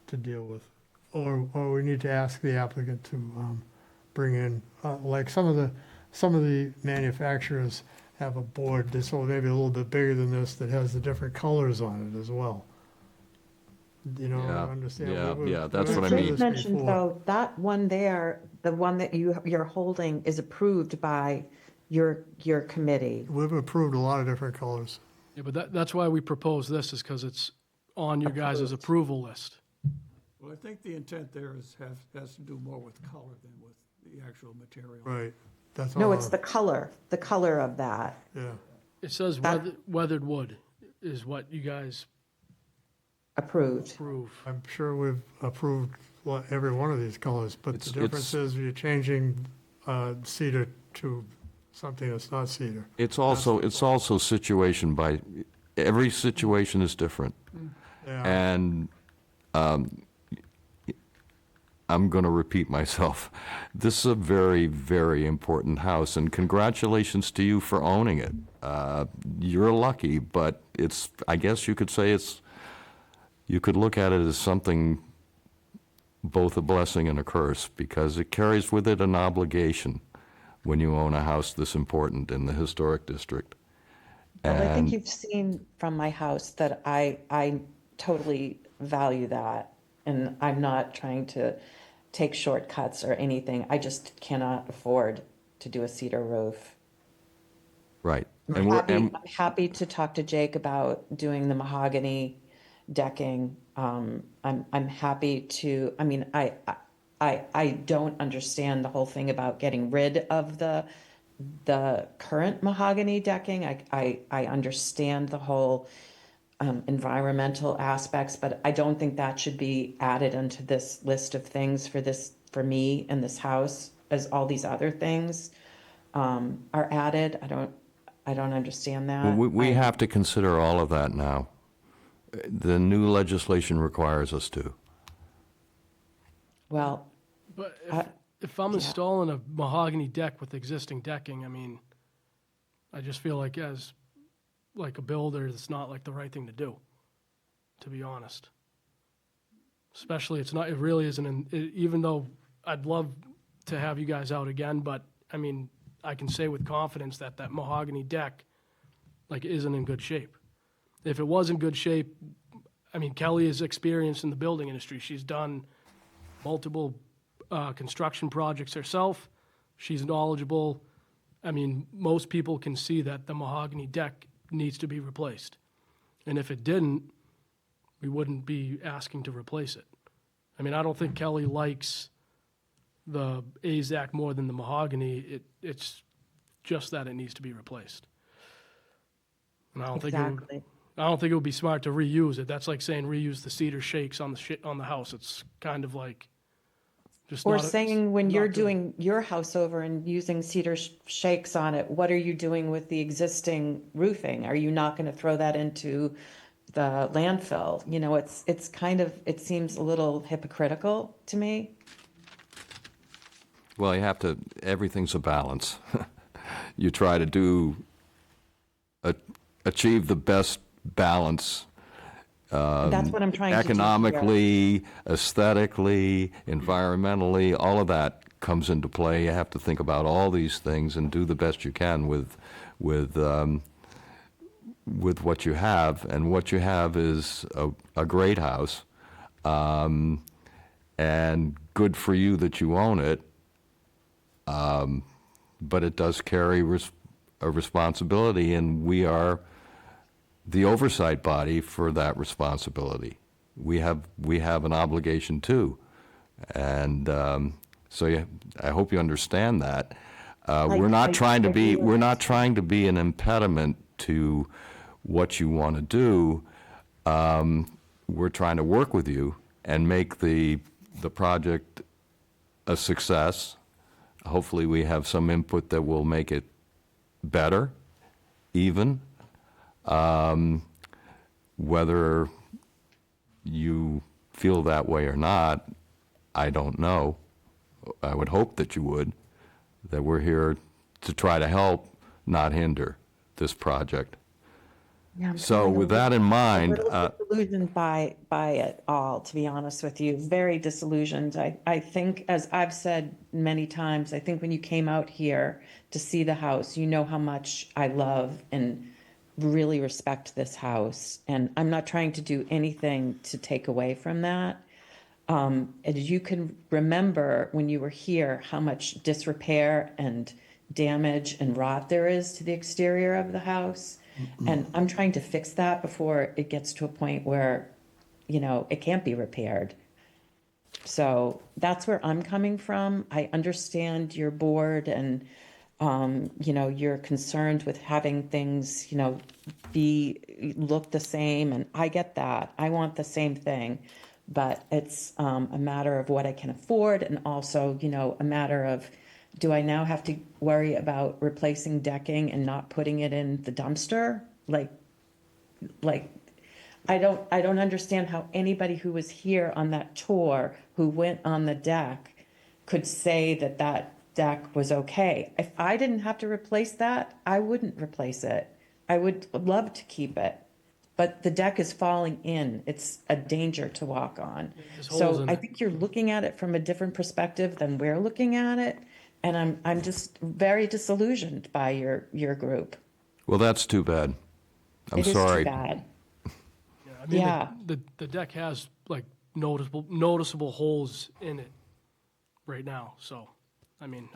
to deal with. Or we need to ask the applicant to bring in, like some of the manufacturers have a board that's maybe a little bit bigger than this that has the different colors on it as well. Yeah, Understand? yeah, that's what I We've mean. done this mentioned before. though, that one there, the one that you're holding is approved by your committee. We've approved a lot of different colors. Yeah, but that's why we propose this, is because it's on your guys' approval list. well, I think the intent there has to do more with color than with the actual material. Right. That's all. No, it's the color of that. Yeah. It says That- weathered wood is what you guys Approved. approve. I'm sure we've approved every one of these colors, but the It's- difference is you're changing cedar to something that's not cedar. It's also situation by, every situation is different. Yeah. And I'm going to repeat myself. This is a very, very important house, and congratulations to you for owning it. You're lucky, but I guess you could say you could look at it as something, both a blessing and a curse, because it carries with it an obligation when you own a house this important in the historic district. Well, I think And you've seen from my house that I totally value that. And I'm not trying to take shortcuts or anything. I just cannot afford to do a cedar roof. right. I'm happy to talk to Jake about doing the mahogany decking. I'm happy to, I mean, I don't understand the whole thing about getting rid of the current mahogany decking. I understand the whole environmental aspects, but I don't think that should be added into this list of things for me in this house, as all these other things are added. I don't understand that. Well, we have to consider all of that now. The new legislation requires us to. Well, But if I'm installing a mahogany deck with existing decking, I mean, I just feel like as a builder, it's not like the right thing to do, to be honest. Especially, it really isn't, even though I'd love to have you guys out again, but I mean, I can say with confidence that mahogany deck, isn't in good shape. If it was in good shape, I mean, Kelly is experienced in the building industry. She's done multiple construction projects herself. She's knowledgeable. I mean, most people can see that the mahogany deck needs to be replaced. And if it didn't, we wouldn't be asking to replace it. I mean, I don't think Kelly likes the AZAC more than the mahogany. It's just that it needs to be replaced. And I don't Exactly. I don't think it would be smart to reuse it. That's like saying reuse the cedar shakes on the house. It's kind of like just Or not a- saying when not you're good. doing your house over and using cedar shakes on it, what are you doing with the existing roofing? Are you not going to throw that into the landfill? You know, it's kind of, it seems a little hypocritical to me. Well, everything's a balance. You try to achieve the best balance That's what I'm trying to do here. economically, aesthetically, environmentally, all of that comes into play. You have to think about all these things and do the best you can with what you have. And what you have is a great house, and good for you that you own it. But it does carry a responsibility, and we are the oversight body for that responsibility. We have an obligation too, and so I hope you understand that. We're not trying to be an impediment to what you want to do. We're trying to work with you and make the project a success. Hopefully, we have some input that will make it better, even. Whether you feel that way or not, I don't know. I would hope that you would, that we're here to try to help, not hinder this project. Yeah, I'm So feeling a with that in little- mind, A little disillusioned by it all, to be honest with you, very disillusioned. I think, as I've said many times, I think when you came out here to see the house, you know how much I love and really respect this house. And I'm not trying to do anything to take away from that. And you can remember when you were here how much disrepair and damage and rot there is to the exterior of the house. And I'm trying to fix that before it gets to a point where, you know, it can't be repaired. So that's where I'm coming from. I understand your board and, you know, you're concerned with having things, you know, look the same. And I get that. I want the same thing. But it's a matter of what I can afford, and also, you know, a matter of, do I now have to worry about replacing decking and not putting it in the dumpster? Like, I don't understand how anybody who was here on that tour, who went on the deck, could say that that deck was okay. If I didn't have to replace that, I wouldn't replace it. I would love to keep it. But the deck is falling in. It's a danger to walk on. There's holes So in I it. think you're looking at it from a different perspective than we're looking at it. And I'm just very disillusioned by your group. well, that's too bad. I'm It is sorry. too bad. Yeah, I mean, Yeah. the deck has like noticeable holes in it right now. So, I mean,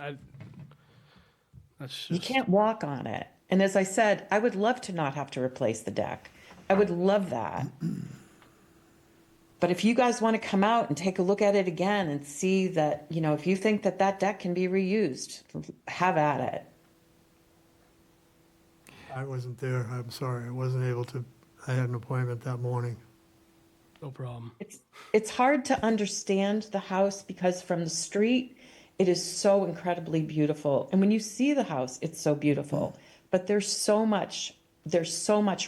that's You just, can't walk on it. And as I said, I would love to not have to replace the deck. I would love that. But if you guys want to come out and take a look at it again and see that, you know, if you think that that deck can be reused, have at it. I wasn't there, I'm sorry, I wasn't able to, I had an appointment that morning. no problem. It's hard to understand the house because from the street, it is so incredibly beautiful. And when you see the house, it's so beautiful. But there's so much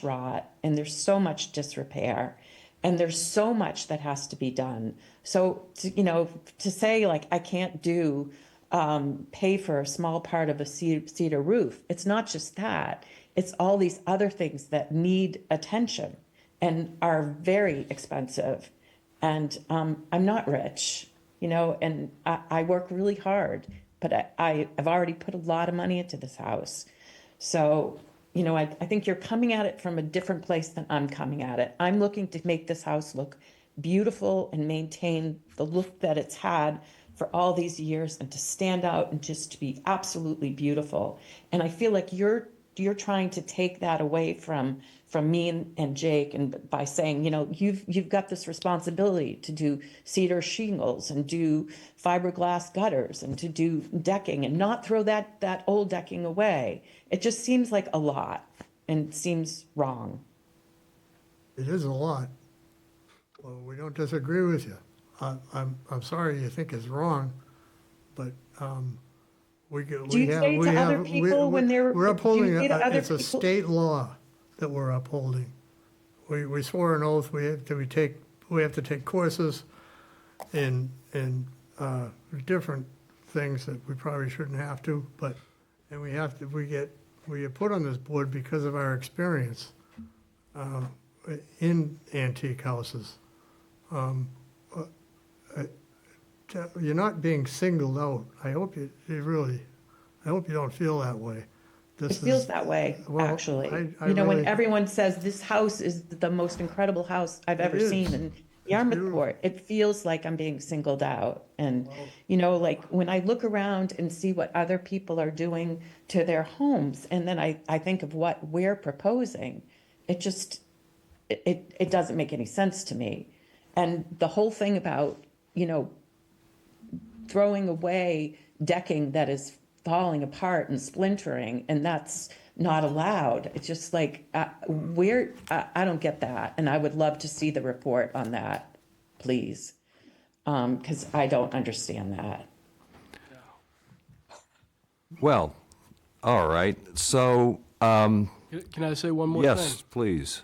rot, and there's so much disrepair, and there's so much that has to be done. So, to say like I can't pay for a small part of a cedar roof, it's not just that. It's all these other things that need attention and are very expensive. And I'm not rich, and I work really hard, but I've already put a lot of money into this house. So you know, I think you're coming at it from a different place than I'm coming at it. I'm looking to make this house look beautiful and maintain the look that it's had for all these years and to stand out and just to be absolutely beautiful. And I feel like you're trying to take that away from me and Jake, and by saying, you know, you've got this responsibility to do cedar shingles and do fiberglass gutters and to do decking and not throw that old decking away. It just seems like a lot and seems wrong. It is a lot. Well, we don't disagree with you. I'm sorry you think it's wrong, but we get, Do you say to other people when they're- we're do you upholding, say to other it's a people- state law that we're upholding. We swore an oath, we have to take courses in different things that we probably shouldn't have to, and we get put on this board because of our experience in antique houses. You're not being singled out. I hope you don't feel that way. It feels that way, well, actually. I You know, when really- everyone says this house is the most incredible house I've ever is. seen in It's Yarmouthport, it feels like I'm being singled out. And, you know, like when I look around and see what other people are doing to their homes, and then I think of what we're proposing, it just, it doesn't make any sense to me. And the whole thing about, you know, throwing away decking that is falling apart and splintering, and that's not allowed. It's just like, I don't get that, and I would love to see the report on that, please, because I don't understand that. Well, all right, so, Can I say one more thing? yes, please.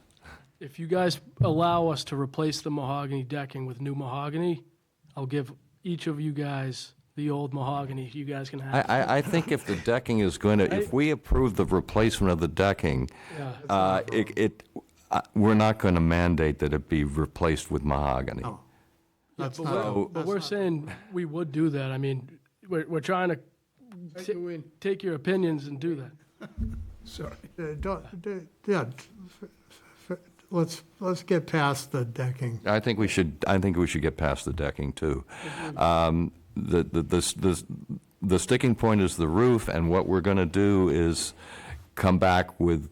If you guys allow us to replace the mahogany decking with new mahogany, I'll give each of you guys the old mahogany. You guys can have. I think if the decking is going to, if we approve the replacement of the decking, we're not going to mandate that it be replaced with mahogany. No. That's But not, we're, but we're saying we would do that. I mean, we're trying to take your opinions and do that. Sorry. yeah, let's get past the decking. I think we should get past the decking, too. The sticking point is the roof, and what we're going to do is come back with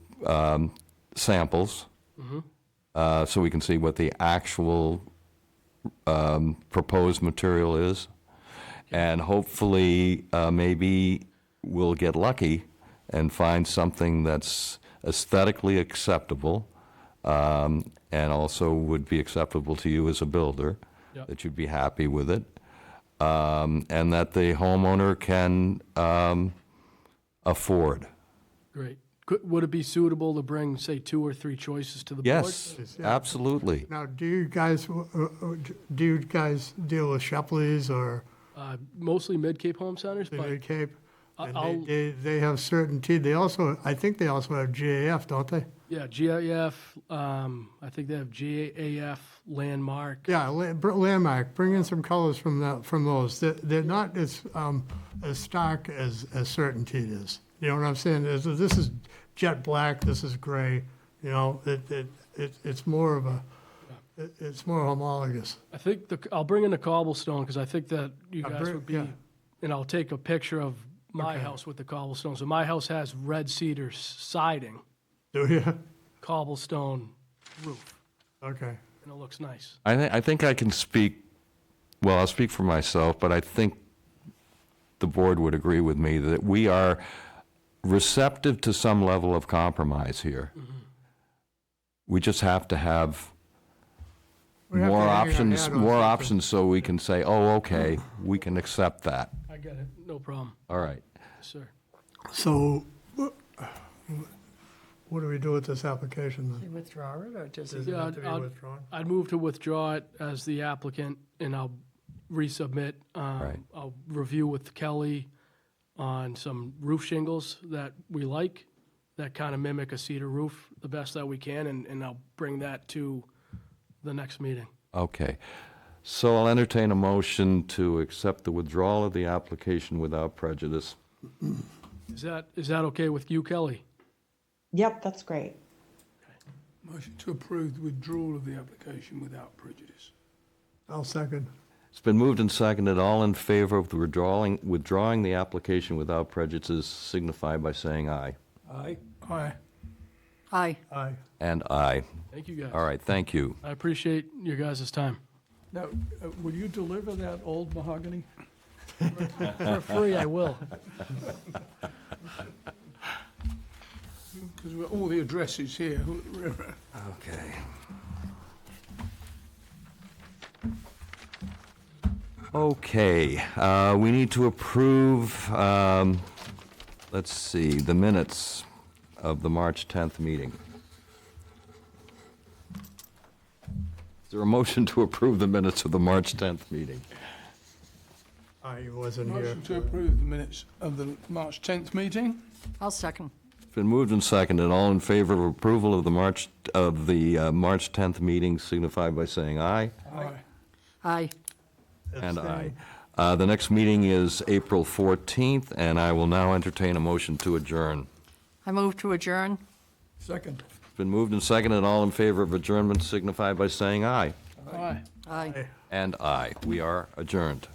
samples, so we can see what the actual proposed material is, and hopefully maybe we'll get lucky and find something that's aesthetically acceptable, and also would be acceptable to you as a builder, Yep. that you'd be happy with it, and that the homeowner can afford. Great. Would it be suitable to bring, say, 2 or 3 choices to the board? Yes, absolutely. Now, do you guys deal with Shepley's or Mostly Mid-Cape Home Centers, the but Mid-Cape? And I'll- they have certainty. I think they also have GAF, don't they? yeah, GIF, I think they have GAF, Landmark. Yeah, Landmark, bring in some colors from those. They're not as stark as Certainty is. You know what I'm saying? This is jet black, this is gray, you know, it's more of it's more homologous. I think I'll bring in the cobblestone, because I think that you guys would be, yeah. and I'll take a picture of my house with the cobblestone. So my house has red cedar siding, Do you? cobblestone roof, Okay. and it looks nice. I think I can speak, well, I'll speak for myself, but I think the board would agree with me that we are receptive to some level of compromise here. We just have to have We have to more hang our options, hat on more something. options so we can say, oh, okay, we can accept that. I get it, no problem, All right. yes, sir. So, what do we do with this application then? Withdraw it, or just? Does it Yeah, have to be I'd- withdrawn? I'd move to withdraw it as the applicant, and I'll resubmit. Right. I'll review with Kelly on some roof shingles that we like, that kind of mimic a cedar roof the best that we can, and I'll bring that to the next meeting. Okay. So I'll entertain a motion to accept the withdrawal of the application without prejudice. Is that okay with you, Kelly? Yep, that's great. Motion to approve the withdrawal of the application without prejudice. I'll second. It's been moved and seconded. All in favor of the withdrawing the application without prejudice signify by saying aye. Aye. Aye. Aye. Aye. And aye. Thank you, guys. All right, thank you. I appreciate your guys' time. Now, will you deliver that old mahogany? For free, I will. Because all the addresses here. Okay. Okay, we need to approve, let's see, the minutes of the March 10th meeting. Is there a motion to approve the minutes of the March 10th meeting? I wasn't here. Motion to approve the minutes of the March 10th meeting. I'll second. It's been moved and seconded. All in favor of approval of the March 10th meeting signify by saying aye. Aye. Aye. And aye. The next meeting is April 14th, and I will now entertain a motion to adjourn. I move to adjourn. Second. It's been moved and seconded. All in favor of adjournment signify by saying aye. Aye. Aye. And aye. We are adjourned.